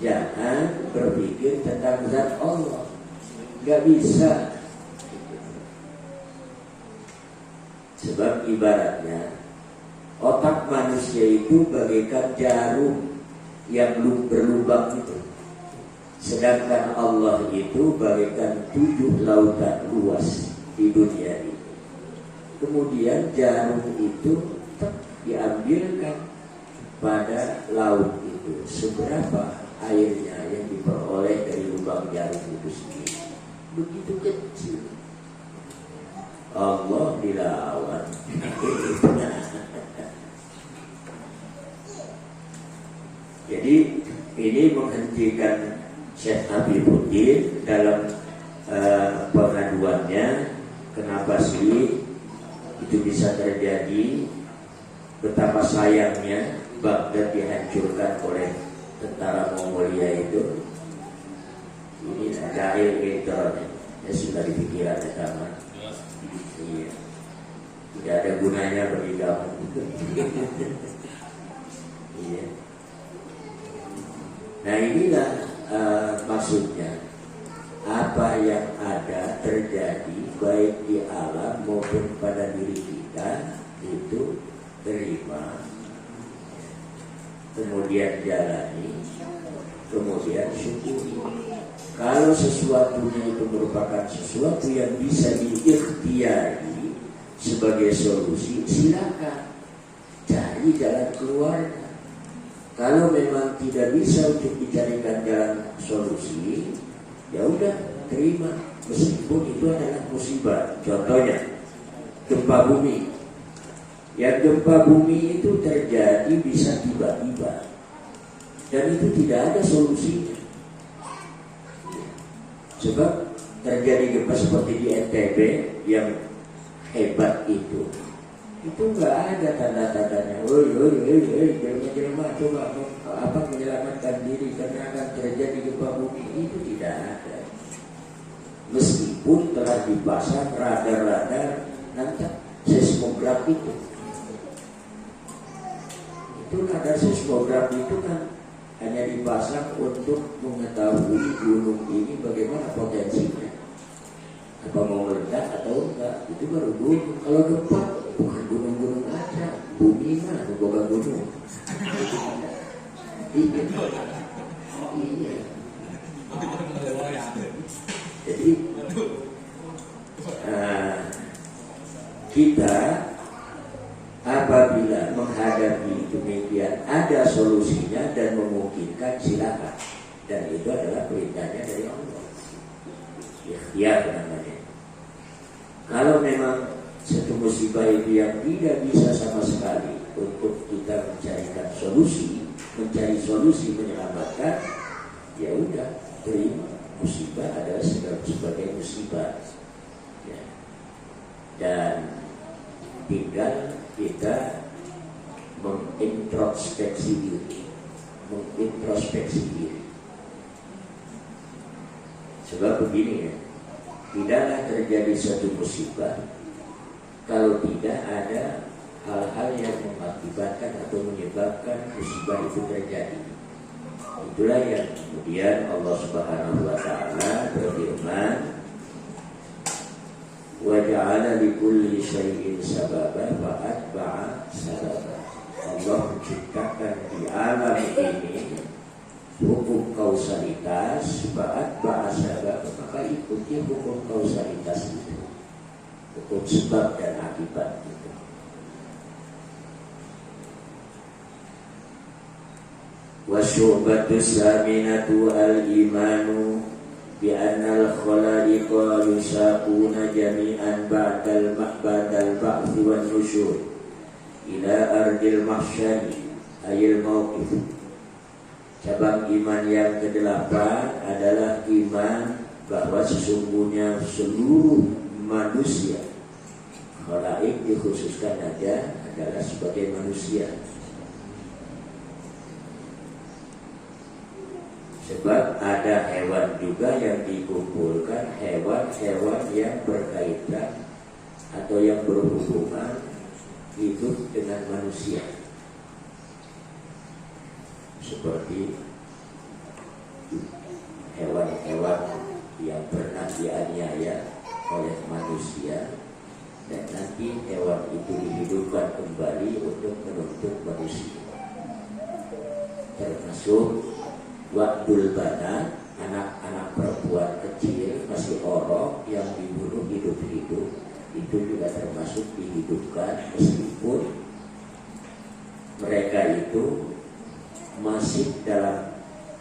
Jangan berpikir tentang zat Allah. Gak bisa. Sebab ibaratnya otak manusia itu bagaikan jarum yang berlubang itu. Sedangkan Allah itu bagaikan 7 lautan luas di dunia ini. Kemudian jarum itu diambilkan pada laut itu. Seberapa airnya yang diperoleh dari lubang jarum itu sendiri? Begitu kecil. Allah dilawan. Jadi ini menghentikan Syekh Habibuddin dalam pengaduannya. Kenapa sih itu bisa terjadi? Betapa sayangnya Baghdad dihancurkan oleh tentara Mongolia itu. Ini jahil internet, ya sudah dipikiran sama. Iya, tidak ada gunanya bagi kamu. Iya. Nah inilah maksudnya, apa yang ada terjadi baik di alam maupun pada diri kita itu terima, kemudian jalani, kemudian syukuri. Kalau sesuatunya itu merupakan sesuatu yang bisa diikhtiari sebagai solusi, silakan cari jalan keluarnya. Kalau memang tidak bisa untuk dicarikan jalan solusi, ya udah terima, meskipun itu adalah musibah. Contohnya gempa bumi. Yang gempa bumi itu terjadi bisa tiba-tiba, dan itu tidak ada solusinya. Sebab terjadi gempa seperti di NTB yang hebat itu nggak ada tanda-tandanya. Jelma coba menyelamatkan diri karena akan terjadi gempa bumi, itu tidak ada. Meskipun telah dipasang radar-radar nanti seismograf itu radar seismograf itu kan hanya dipasang untuk mengetahui gunung ini bagaimana potensinya, apa mau meledak atau enggak. Itu baru gunung. Kalau gempa bukan gunung-gunung aja, bumi mah bukan gunung. Iya. Jadi kita apabila menghadapi demikian ada solusinya dan memungkinkan, silakan. Dan itu adalah perintahnya dari Allah. Ikhtiar namanya. Kalau memang satu musibah itu yang tidak bisa sama sekali untuk kita mencarikan solusi, mencari solusi menyelamatkan, ya udah terima. Musibah adalah sebagai musibah. Ya. Dan tinggal kita mengintrospeksi diri. Sebab begini ya, tidaklah terjadi satu musibah kalau tidak ada hal-hal yang mengakibatkan atau menyebabkan musibah itu terjadi. Itulah yang kemudian Allah Subhanahu wa taala berfirman, wa ja'ala likulli syai'in sababa fa atba'a sababa. Allah menciptakan di alam ini hukum kausalitas, fa atba'a sababa, maka ikuti hukum kausalitas itu, hukum sebab dan akibat itu. Wasyubatu saminatu al-imanu bi'annal khalaiqa yusaquna jami'an ba'dal ba'thi wan nusyur ila ardil mahsyari ayil mawqif. Cabang iman yang ke-8 adalah iman bahwa sesungguhnya seluruh manusia, khalaik dikhususkan aja adalah sebagai manusia. Sebab ada hewan juga yang dikumpulkan, hewan-hewan yang berkaitan atau yang berhubungan hidup dengan manusia, seperti hewan-hewan yang pernah dianiaya oleh manusia dan nanti hewan itu dihidupkan kembali untuk menuntut manusia, termasuk Wakdul Bana, anak-anak perempuan kecil masih orok yang dibunuh hidup-hidup, itu juga termasuk dihidupkan meskipun mereka itu masih dalam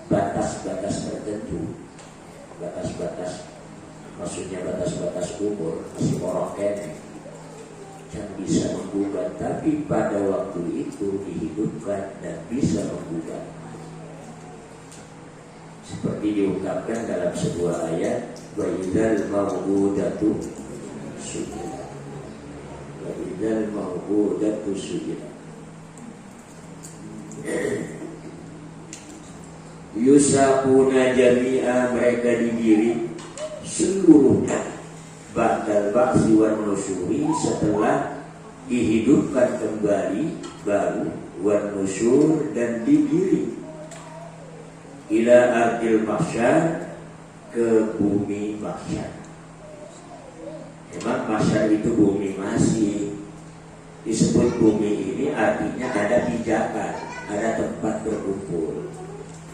batas-batas tertentu. Batas-batas, maksudnya batas-batas umur, masih orok kene yang bisa menggugat, tapi pada waktu itu dihidupkan dan bisa menggugat. Seperti diungkapkan dalam sebuah ayat, wa idzal mawudatu sujirat, wa idzal mawudatu sujirat. Yusaquna jami'a, mereka digiring seluruhnya ba'dal ba'si wan nusyuri, setelah dihidupkan kembali baru, wan nusyur, dan digiring ila ardil mahsyar, ke bumi mahsyar. Memang mahsyar itu bumi masih disebut bumi ini artinya ada pijakan, ada tempat berkumpul.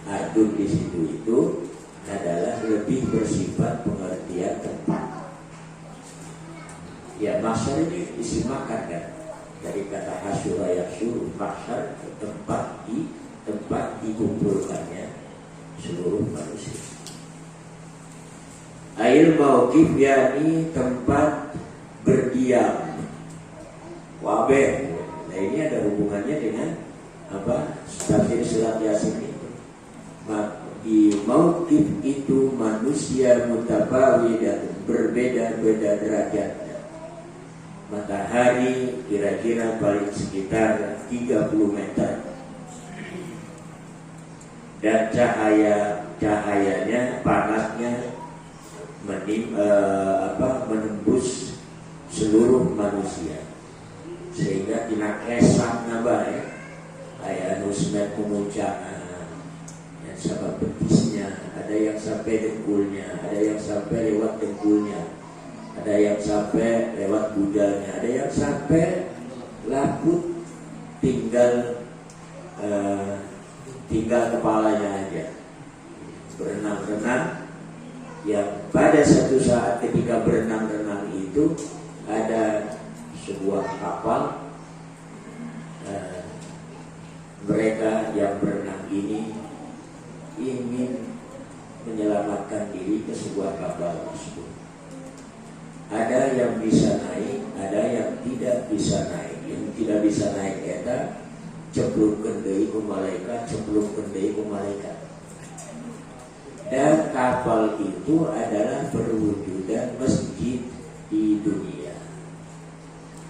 Ardun di situ itu adalah lebih bersifat pengertian tempat. Ya, mahsyar ini isi makan kan, dari kata hasyura yasyur, mahsyar tempat dikumpulkannya seluruh manusia. Ail mauqif, yakni tempat berdiam. Wabeh. Nah, ini ada hubungannya dengan apa? Tafsir surat Yasin itu. Di mauqif itu manusia mutafawidatun, berbeda-beda derajatnya. Matahari kira-kira paling sekitar 30 meter. Dan cahayanya, panasnya menembus seluruh manusia, sehingga tina kesang nambah ya, kayak nusmet pemuncakan yang sama betisnya, ada yang sampai dengkulnya, ada yang sampai lewat dengkulnya, ada yang sampai lewat budalnya, ada yang sampai laput tinggal kepalanya aja, berenang-renang. Yang pada satu saat ketika berenang-renang itu ada sebuah kapal, mereka yang berenang ini ingin menyelamatkan diri ke sebuah kapal tersebut. Ada yang bisa naik, ada yang tidak bisa naik. Yang tidak bisa naik eta ceplukkeun deui ku malaikat, ceplukkeun deui ku malaikat. Dan kapal itu adalah perwujudan masjid di dunia,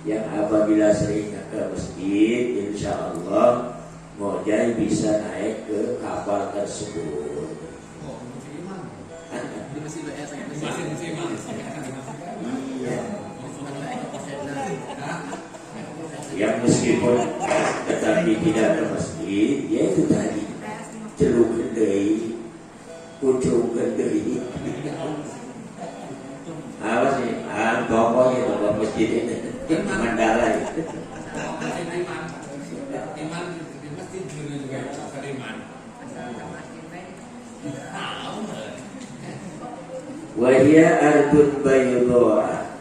yang apabila sering ke masjid, insya Allah Mojai bisa naik ke kapal tersebut. Di Mesir Iya. Yang meskipun tetapi tidak ke masjid, ya itu tadi celuk kedai, kucung kedai. Apa sih? Tokohnya tokoh masjid itu Mandala itu. Wahia ardun baydoa.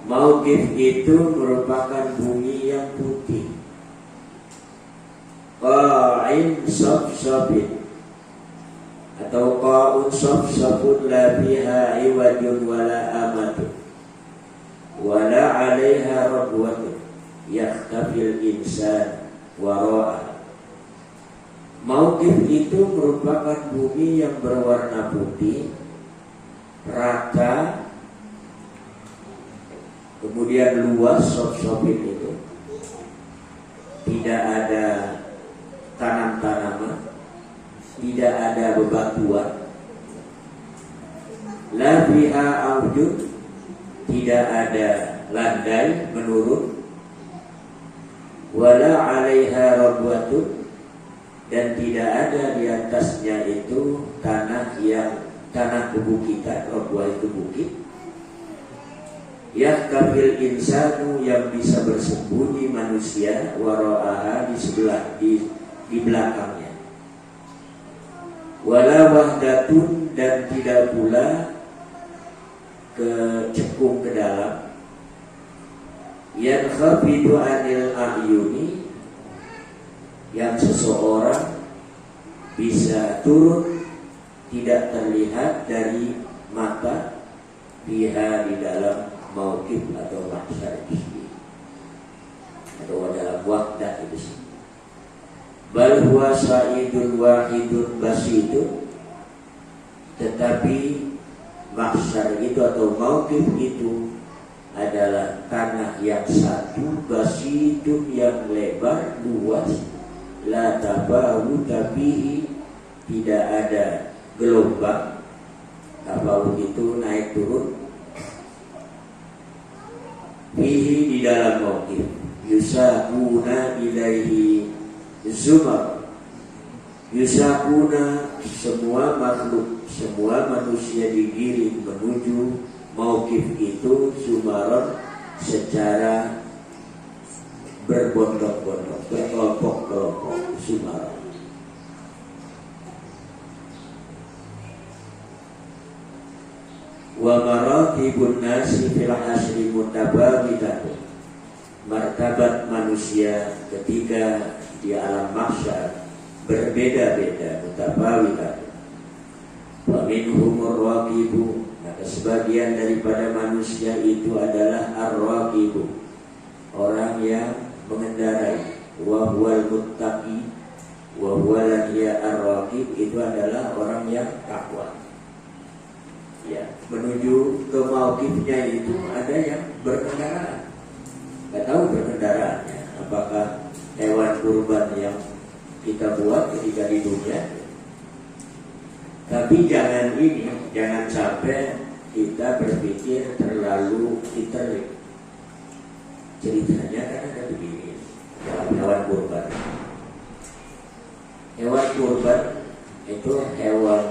Mauqif itu merupakan bumi yang putih. Qa'in saf-safin atau qa'un saf-safun la fiha iwajun wala amatun wala 'alaiha rabwatun yahtafil insan wara'ah. Mauqif itu merupakan bumi yang berwarna putih, rata, kemudian luas, sop-sopin itu tidak ada tanam-tanaman, tidak ada bebatuan, la fiha aujud, tidak ada landai menurun, wala 'alaiha rabwatun, dan tidak ada di atasnya itu tanah bebukitan. Rabwah itu bukit. Yahtafil insanu, yang bisa bersembunyi manusia, wara'aha, di sebelah di belakangnya. Wala wahdatun, dan tidak pula kecekung ke dalam. Yankhafidu anil a'yuni, yang seseorang bisa turun tidak terlihat dari mata, biha, di dalam mauqif atau mahsyar itu sendiri, atau dalam wahdah itu sendiri. Bal huwa sa'idun wahidun basidun, tetapi mahsyar itu atau mauqif itu adalah tanah yang satu, basidun, yang lebar, luas, la tabahu, tapi tidak ada gelombang. Tabahu itu naik turun. Fihi, di dalam mauqif, yusakuna ilaihi zumar. Yusakuna, semua makhluk, semua manusia digiring menuju mauqif itu zumaron, secara berbondong-bondong, berkelompok-kelompok, zumaron. Wa maratibun nasi fil hasri mutabawidatun. Martabat manusia ketika di alam mahsyar berbeda-beda, mutabawidatun. Wa minhumur raqibu, maka sebagian daripada manusia itu adalah ar-raqibu, orang yang mengendarai. Wa huwal muttaqi, wa huwa ya ar-raqib, itu adalah orang yang takwa. Ya, menuju ke mauqifnya itu ada yang berkendaraan. Gak tahu berkendaraannya, apakah hewan kurban yang kita buat ketika di dunia. Tapi jangan sampai kita berpikir terlalu literal. Ceritanya kan ada begini dalam hewan kurban. Hewan kurban itu hewan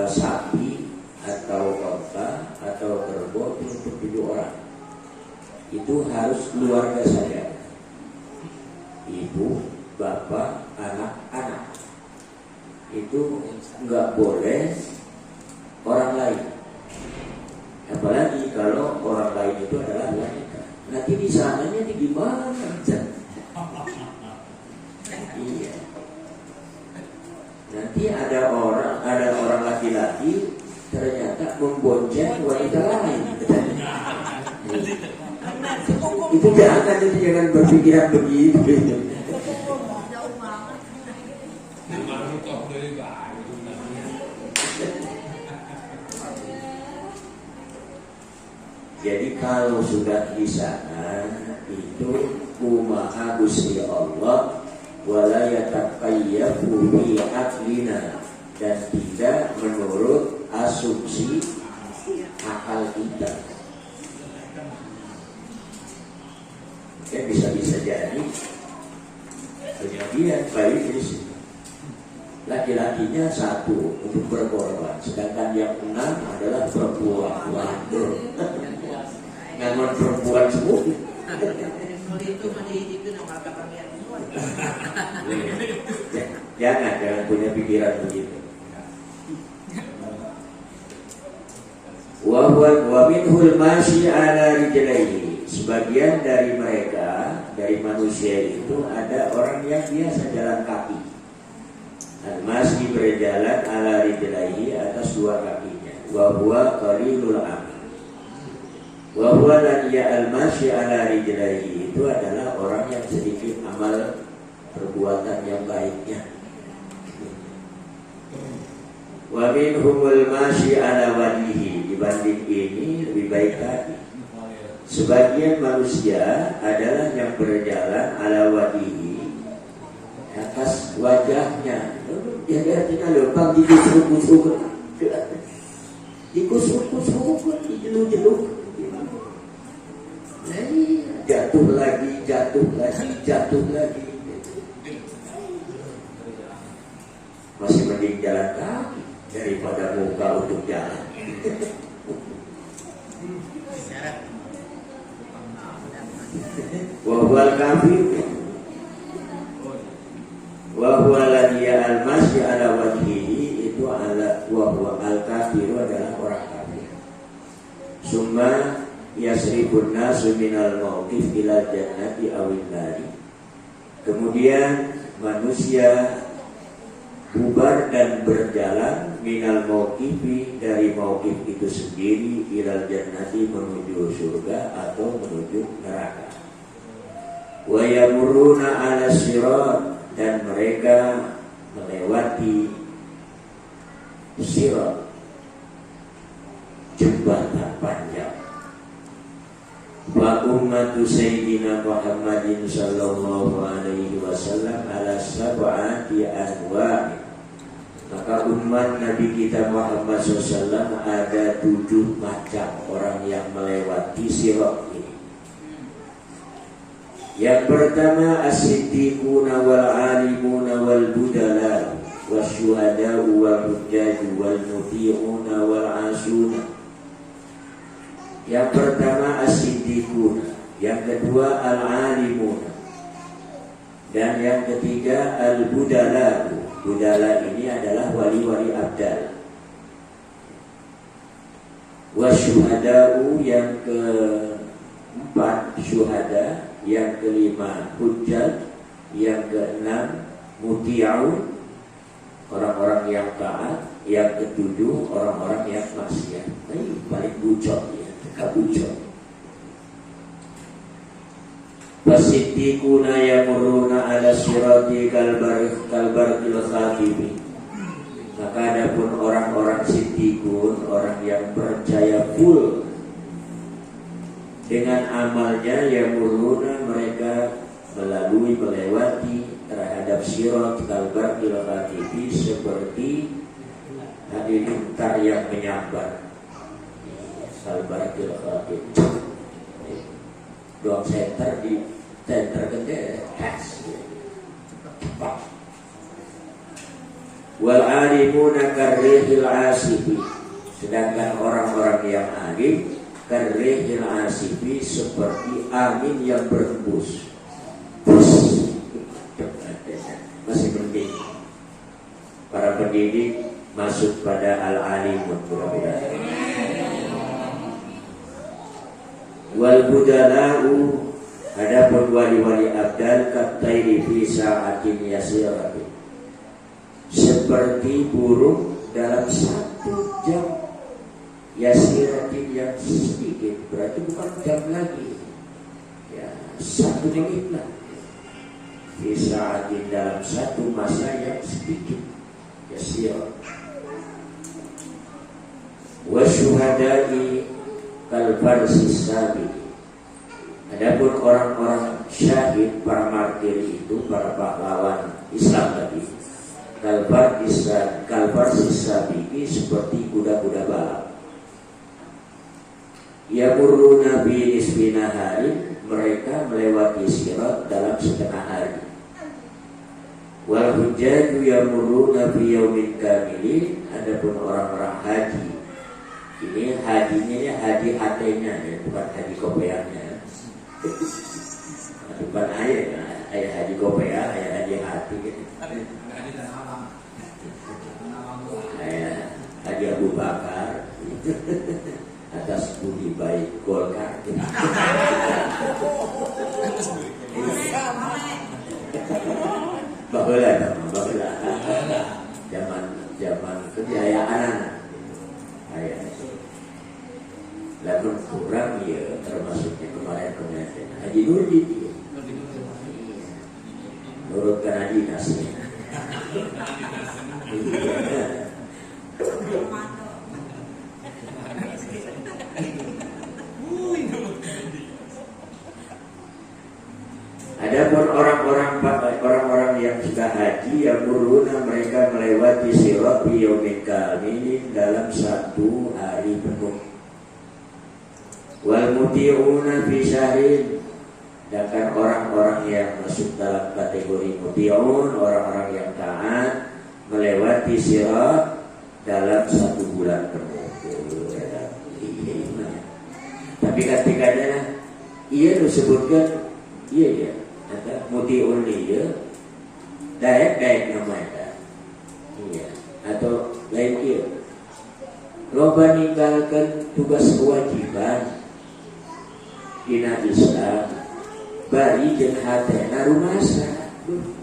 sapi atau onta atau kerbau itu untuk 7 orang. Itu harus keluarga saja, ibu, bapak, anak-anak. Itu nggak boleh orang lain. Apalagi kalau orang lain itu adalah wanita. Nanti di sananya di gimana? Iya. Nanti ada orang laki-laki ternyata membonceng wanita lain. Itu jangan berpikiran begitu. Jadi kalau sudah di sana itu kumaha Gusti Allah wala yatakayyafu bi aqlina, dan tidak menurut asumsi kita. Mungkin bisa jadi kejadian bayi di sini. Laki-lakinya satu untuk berkorban, sedangkan yang 6 adalah perempuan. Waduh, ngamon perempuan semua. Jangan punya pikiran begitu. Wa minhul masyi ala rijlaihi. Sebagian dari mereka, dari manusia itu ada orang yang biasa jalan kaki. Al-masyi berjalan ala rijlaihi atas dua kakinya. Wa huwa qalilul amal. Wa huwa lan ya al-masyi ala rijlaihi itu adalah orang yang sedikit amal perbuatan yang baiknya. Wa minhumul masyi ala wajhihi. Dibanding ini lebih baik lagi. Sebagian manusia adalah yang berjalan ala wajhihi atas wajahnya. Ya artinya lubang dikusuk-kusuk, dikusuk-kusuk, dijeluk-jeluk. Jatuh lagi. Masih mending jalan kaki daripada muka untuk jalan. Wahwal kafir, wahwal ladiya al-masyi ala wajhihi itu ala wahwal al-kafiru adalah orang kafir. Summa yasribun nasu minal mauqif ila jannati awin nari. Kemudian manusia bubar dan berjalan minal mauqifi dari mauqif itu sendiri ilal jannati menuju surga atau menuju neraka. Wa yamuruna ala sirat dan mereka melewati sirat, jembatan panjang. Wa ummatu sayyidina Muhammadin sallallahu alaihi wasallam ala sab'ati anwa'. Maka umat Nabi kita Muhammad SAW ada 7 macam orang yang melewati sirat ini. Yang pertama as-siddiquna wal alimuna wal budala wasyuhada'u wal hujjaju wal muti'una wal asuna. Yang pertama as-siddiquna, yang kedua al-alimuna, dan yang ketiga al-budala. Budala ini adalah wali-wali abdal. Wasyuhada'u yang keempat syuhada, yang kelima hujjat, yang keenam muti'un, orang-orang yang taat, yang ketujuh orang-orang yang maksiat. Ini paling bucok ya, kabucok. Wasiddiquna yamuruna ala sirati kalbarqil khatibi. Maka adapun orang-orang siddiqun, orang yang percaya full dengan amalnya, yamuruna mereka melewati terhadap sirat kalbarqil khatibi seperti halilintar yang menyambar. Kalbarqil khatibi. Dua center di center gede, wal alimuna karrihil asifi. Sedangkan orang-orang yang alim karrihil asifi seperti angin yang berhembus. Masih penting para pendidik masuk pada al-alimun mudah-mudahan. Wal budala'u, adapun wali-wali abdal katairi fi sa'atin yasiratin, seperti burung dalam 1 jam yasiratin yang sedikit, berarti bukan jam lagi ya, 1 menit lah. Fi sa'atin dalam 1 masa yang sedikit yasir. Wa syuhada'i kalfarsis sabi. Adapun orang-orang syahid, para martir itu, para pahlawan Islam tadi, kalfarsis sabi seperti kuda-kuda balap. Yamurruna fi nisfi naharin, mereka melewati sirat dalam setengah hari. Wal hujjaju yamurruna fi yaumin kamilin, adapun orang-orang haji, ini hajinya ya haji hatenya ya, bukan haji kopeannya. Bukan ayah haji kopean, ayah haji hati gitu. Ayah haji Abu Bakar atas budi baik Golkar. Baheula zaman kejayaan ayah. Lalu kurang ya termasuknya kemarin Haji Nurdin ya. Nurutkan Haji Nasir. Adapun orang-orang yang sudah haji, yamurruna, mereka melewati sirat fi yaumin kamilin, dalam satu hari penuh. Wal muti'una fi syahrin, sedangkan orang-orang yang masuk dalam kategori muti'un, orang-orang yang taat, melewati sirat dalam satu bulan penuh. Tapi ketikanya ia disebutkan iya ada muti'un dia daek namanya. Iya, atau lain dia loba ninggalkan tugas kewajiban dina Islam bari jeung hatena rumasa.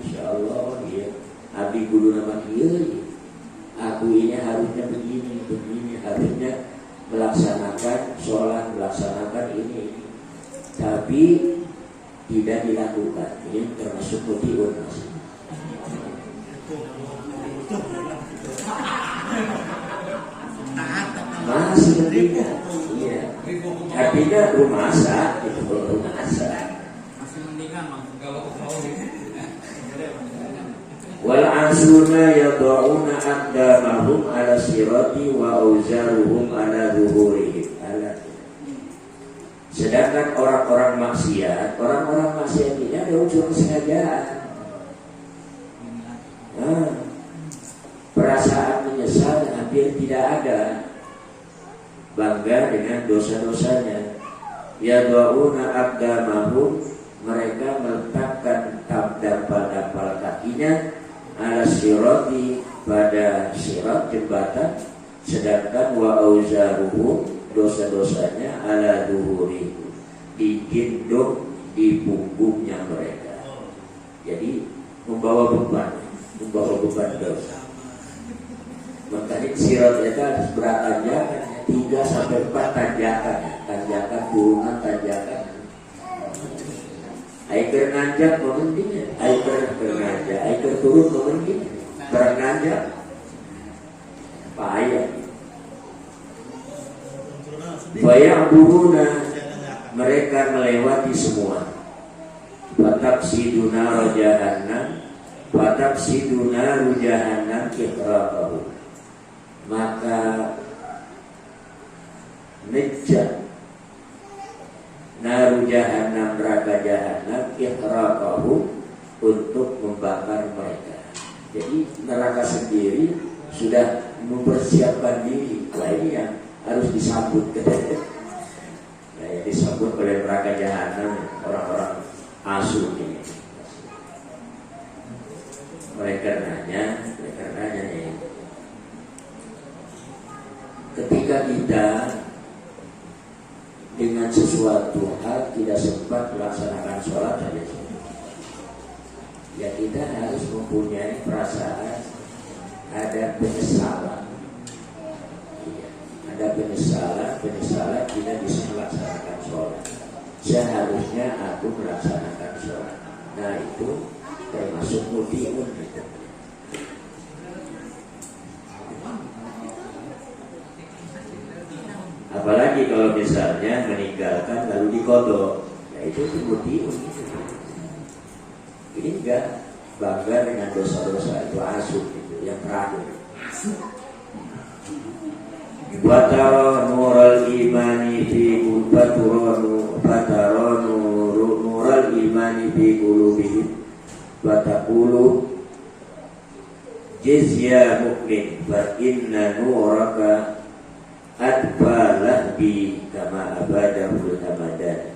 Insyaallah ya. Abdi guru nama kieu. Aku ini harusnya begini, harusnya melaksanakan sholat, melaksanakan ini. Tapi tidak dilakukan. Ini termasuk muti'un. Masih meninggal. Iya. Artinya rumasa itu rumasa. Masih mendingan kalau Wal ansuna yad'una aqdamahum ala sirati wa auzaruhum ala zuhurihim. Sedangkan orang-orang maksiat ini ada unsur kesengajaan. Perasaan menyesal hampir tidak ada. Bangga dengan dosa-dosanya. Yad'una aqdamahum, mereka meletakkan dampal-dampal kakinya ala sirati, pada sirat jembatan, sedangkan wa auzaruhum, dosa-dosanya ala duhuri, digendong di punggungnya mereka. Jadi membawa beban dosa. Makanya sirat itu harus berat tanjakan 3-4 tanjakan turunan tanjakan. Aiker nanjak memendingnya, aiker turun memendingnya, beranjak payah. Faya'buruna, mereka melewati semua. Fataqsiduna jahannam iqraqahu, maka nejat naru jahannam, neraka jahannam, ihraqahu, untuk membakar mereka. Jadi neraka sendiri sudah mempersiapkan diri. Wah, ini yang harus disambut nah, yang disambut oleh neraka jahannam orang-orang asuh ini. Oleh karenanya nih, ketika kita dengan sesuatu hal tidak sempat melaksanakan sholat saja, ya kita harus mempunyai perasaan ada penyesalan. Ada penyesalan tidak bisa melaksanakan sholat. Seharusnya aku melaksanakan sholat. Nah, itu termasuk muti'un. Apalagi kalau misalnya meninggalkan lalu dikodok, ya itu muti'un. Ini enggak bangga dengan dosa-dosa itu, asuh itu yang terakhir. Wa tara nural imani fi fataranu nural imani fi qulubihim wa taqulu jizya mu'min fa inna nuraka adbalah bi kama abadahul hamadan.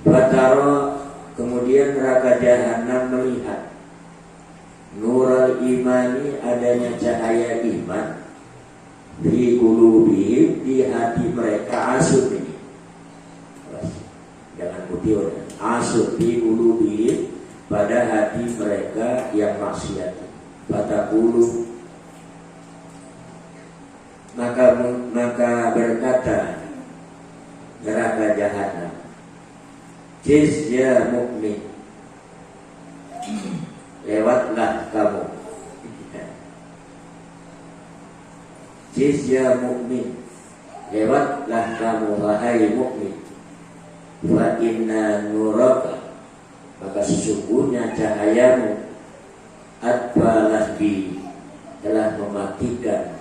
Fatara, kemudian neraka jahanam melihat nural imani, adanya cahaya iman, di qulubihim, di hati mereka. Asud ini, jangan kutiur, asud di qulubihim, pada hati mereka yang maksiat. Fataqulu, maka berkata neraka jahanam, jizya mukmin, lewatlah kamu. Jizya mukmin, lewatlah kamu wahai mukmin. Fa inna nuraka, maka sesungguhnya cahayamu, adbalah bi, telah mematikan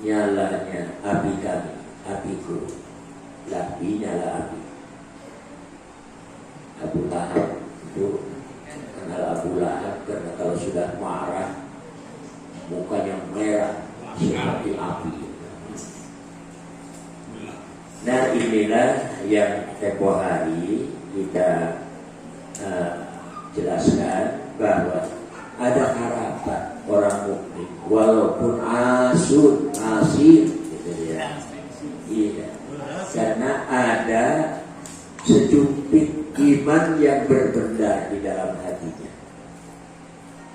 nyalanya api kami, apiku. Lahbi, nyala api. Abu Lahab itu kenal Abu Lahab karena kalau sudah marah mukanya merah seperti api. Nah, inilah yang tempoh hari kita jelaskan bahwa ada harapan orang mukmin walaupun asir, gitu ya. Iya. Karena ada sejumpit iman yang berbendar di dalam hatinya.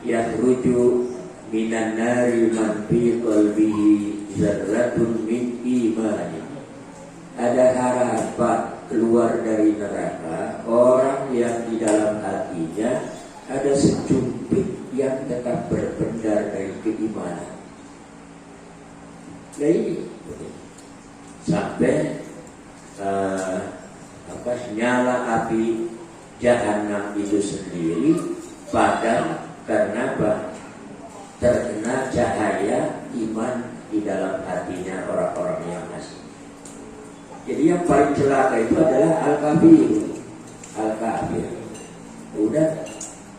Yakhruju minan nari man fi qalbihi zarratun min imani. Ada harapan keluar dari neraka orang yang di dalam hatinya ada sejumpit yang tetap berbendar dari keimanan. Nah ini sampai nyala api jahanam itu sendiri padam karena terkena cahaya iman di dalam hatinya orang-orang yang masih. Jadi yang paling celaka itu adalah al-kafir. Al-kafir. Udah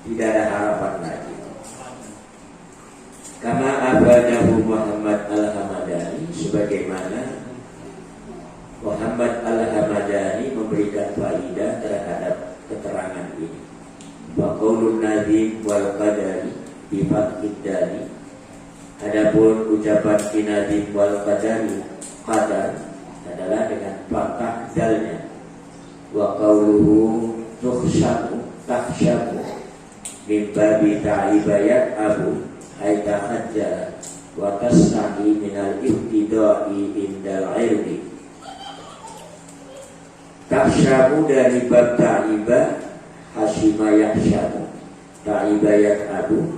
tidak ada harapan lagi. Kama abadahu Muhammad al-Hamadani, sebagaimana Muhammad al-Hamadani memberikan faidah terhadap keterangan ini. Wa qaulun nadim wal qadari bi fathid dali. Adapun ucapan inadim wal qadari, qadar adalah dengan fathah dalnya. Wa qauluhu tukhshamu takhshamu min babi ta'ibayat abu ay tahajjala wa tasnahi minal ibtida'i indal irdi. Takhsyamu dari bab ta'iba Hashima yahsyamu, ta'ibayat abu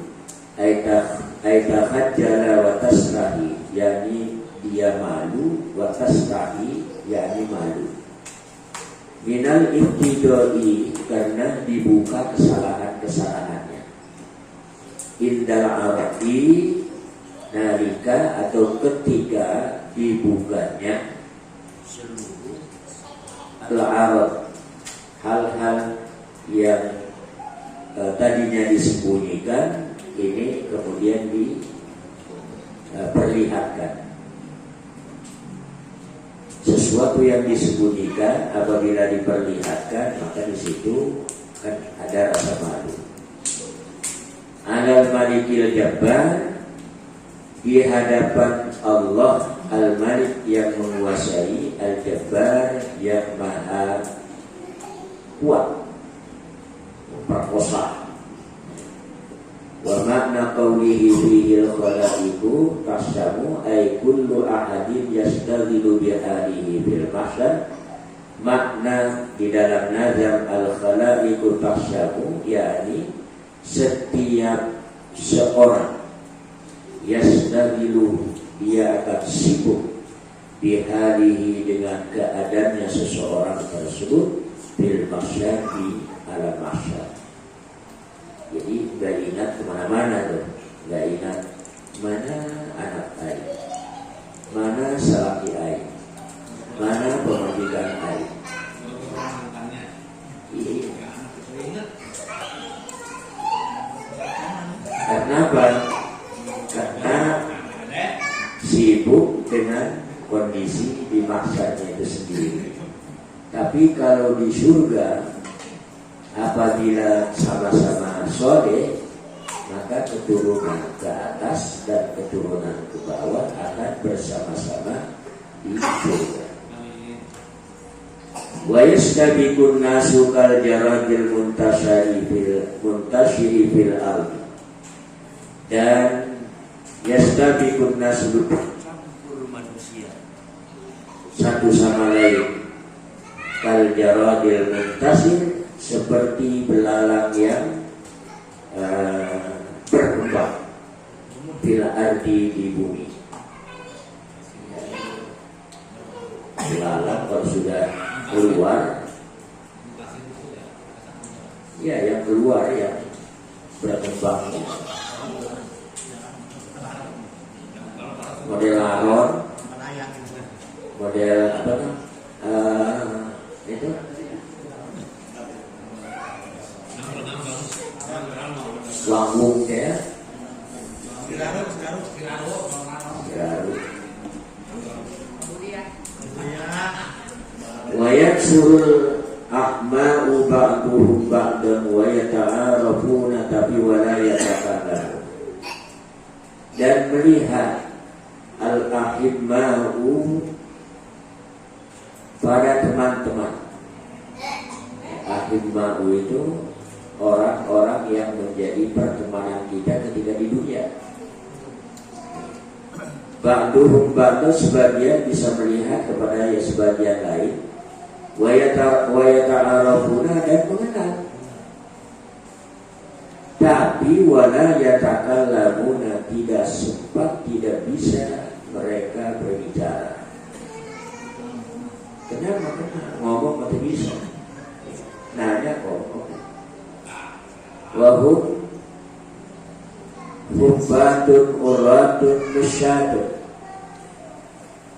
Aitahajjala wa tasrahi, yakni dia malu, wa tasrahi, yakni malu. Minal ibtidai, karena dibuka kesalahan-kesalahannya. Indal arti, nalika atau ketika dibukanya al-arad, hal-hal yang tadinya disembunyikan ini kemudian diperlihatkan. Sesuatu yang disembunyikan apabila diperlihatkan maka di situ kan ada rasa malu. Al Malikil Jabbar, di hadapan Allah Al-Malik yang menguasai, Al-Jabbar yang maha kuat, perkosa. Wa makna qawlihi fihil khalaiqu tasyamu ay kullu ahadin yastaghilu bihalihi bil mahsyar. Makna di dalam nazam al-khalaiqu tasyamu, yakni setiap seorang yastaghilu, dia akan sibuk bihalihi, dengan keadaannya seseorang tersebut bil mahsyar, di alam mahsyar. Jadi gak ingat kemana-mana tuh, gak ingat mana anak air, mana salaki air, mana memberikan air. Iya. Karena apa? Karena sibuk dengan kondisi dimaksanya itu sendiri. Tapi kalau di surga, apabila sama-sama soleh, maka keturunan ke atas dan keturunan ke bawah akan bersama-sama di surga. Wa yastabiqun nasu kal jaradil muntashiri fil ardi. Dan yastabiqun nasu campur manusia satu sama lain kal jaradil muntashir, seperti belalang yang berkembang fil ardi, di bumi. Belalang kalau sudah keluar, ya yang keluar yang berkembang, model laron, model apa kan? Itu wangung ya, garuk. Wayat surul ahma'u ba'duhum ba'dan wa yata'arafuna tapi wala yatakallamu. Dan melihat al-ahimma'u pada teman-teman. Ahimma'u itu orang-orang yang menjadi pertemanan kita ketika di dunia. Ba'duhum ba'du, sebagian bisa melihat kepada ya sebagian lain. Wa yata'arafuna, dan mengenal. Tapi wala yatakallamuna, tidak sempat, tidak bisa mereka berbicara. Kenapa? Ngomong tidak bisa. Nanya ngomong. Wahum hubbatun uratun musyadun.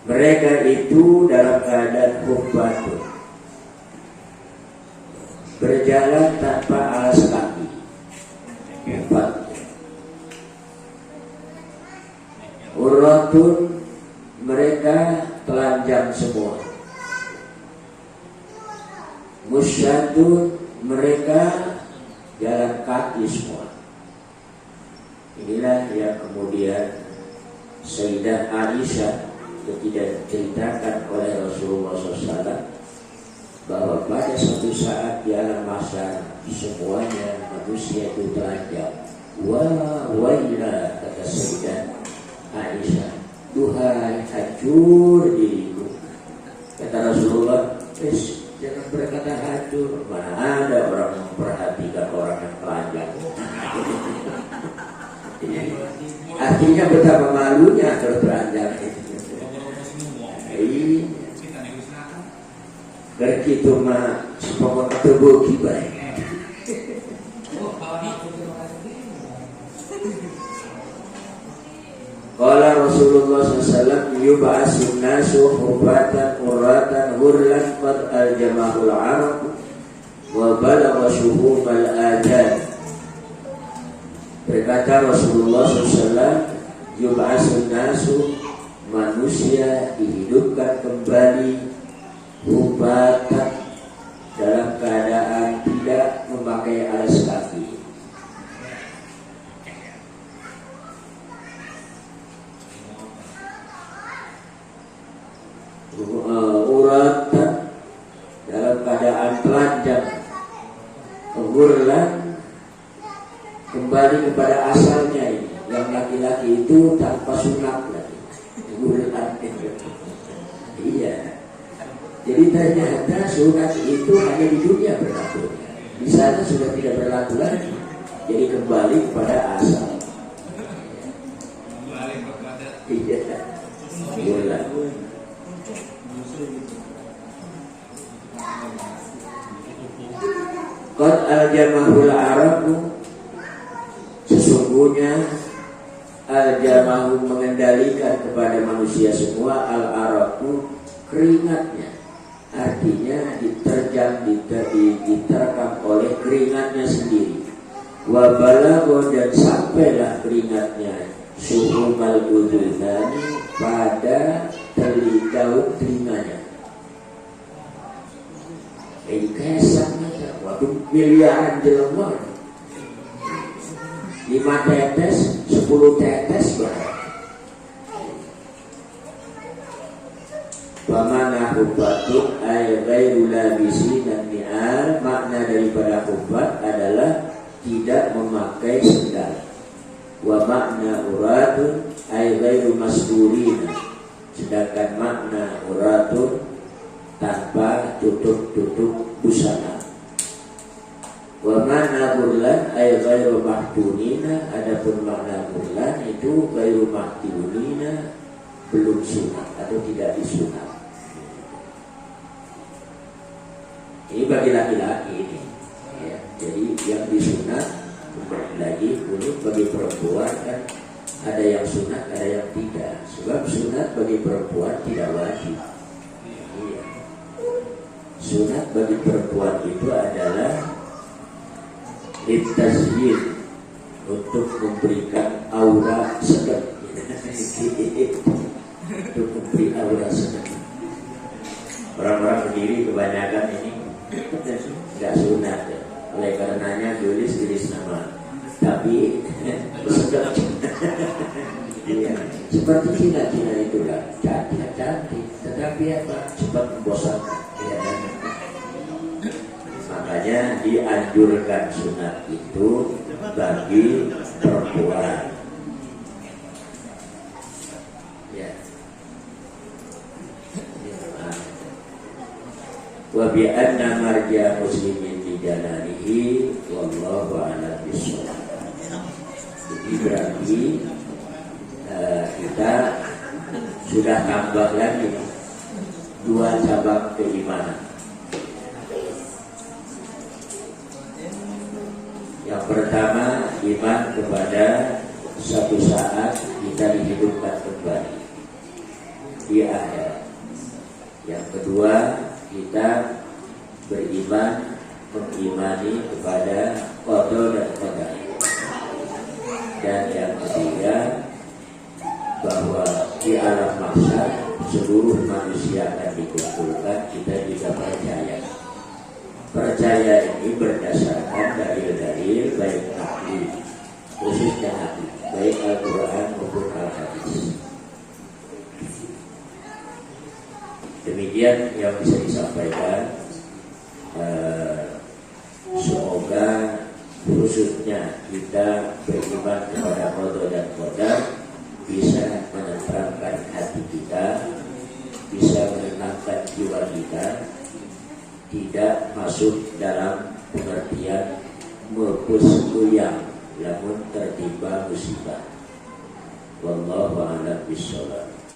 Mereka itu dalam keadaan hubbatun, berjalan tanpa alas kaki. Hubbat. Uratun, mereka telanjang semua. Musyadun, mereka jalan kaki semua. Inilah yang kemudian Sayyidah Aisyah ketika diceritakan oleh Rasulullah SAW bahwa pada suatu saat di alam mahsyar semuanya manusia itu telanjang. Wailah, kata Sayyidah Aisyah, duhai hancur diriku. Kata Rasulullah, jangan berkata hancur, mana ada orang memperhatikan orang yang telanjang. Artinya betapa malunya kalau telanjang. Begitu mah sepokok ketebuki baik. Qala Rasulullah SAW, yub'asun nasu hubatan uratan hurlan qad al-jamahul arab wa balagha syuhum al-adan. Berkata Rasulullah SAW, yub'asun nasu, manusia dihidupkan kembali hubatan, dalam keadaan tidak memakai alas kaki. Uratan, dalam keadaan telanjang. Hurlan, kembali kepada asalnya ini. Yang laki-laki itu tanpa sunat lagi. Hurlan. Iya. Jadi ternyata sunat itu hanya di dunia berlaku. Di sana sudah tidak berlaku lagi. Jadi kembali kepada asal. Iya. Hurlan. Qad al-jamahul arabu, sesungguhnya al-jamahu mengendalikan kepada manusia semua al-arabu, keringatnya. artinya diterkam oleh keringatnya sendiri. Wa balagha, dan sampailah keringatnya suhumal udhunani, pada daun telinganya. Ini kesang aja, waduh miliaran jelema. 5 tetes, 10 tetes berapa? Bamana hubatun ay ghairu labisi dan mi'al. Makna daripada hubat adalah tidak memakai sendal. Wa makna uratun ay ghairu masdurina, sedangkan makna uratun tanpa tutup busana. Wa makna burlan ay ghairu mahdunina, adapun makna burlan itu ghairu mahdunina, belum sunat atau tidak disunat. Ini bagi laki-laki ini, ya. Jadi yang disunat kembali lagi dulu, bagi perempuan kan ada yang sunat, ada yang tidak. Sebab sunat bagi perempuan tidak wajib. Iya. Sunat bagi perempuan itu adalah litazyin, untuk memberikan aura sedap. Untuk memberi aura sedap. Orang-orang berdiri kebanyakan ini nggak sunat ya. Oleh karenanya tulis nama. Tapi sedap. Iya. Seperti Cina itu kan cantik, tetapi apa? Cepat membosankan. Ya. Makanya dianjurkan sunat itu bagi perempuan. Ya. Wa bi anna marja muslimin di jalalihi wallahu a'lam bishawab. Jadi berarti kita sudah tambah lagi 2 cabang keimanan. Yang pertama, iman kepada suatu saat kita dihidupkan kembali di akhirat. Yang kedua, kita beriman, mengimani kepada qada dan qadar. Dan yang ketiga, bahwa di alam mahsyar seluruh manusia akan dikumpulkan, kita juga percaya. Percaya ini berdasarkan dalil-dalil baik akli, khususnya akli, baik Al-Quran maupun Al-Hadis. Demikian yang bisa disampaikan. Semoga khususnya kita beriman kepada qada dan qadar bisa menenteramkan hati kita, bisa menenangkan jiwa kita, tidak masuk dalam pengertian mepus goyang namun tertimpa musibah. Wallahu a'lam bishawab.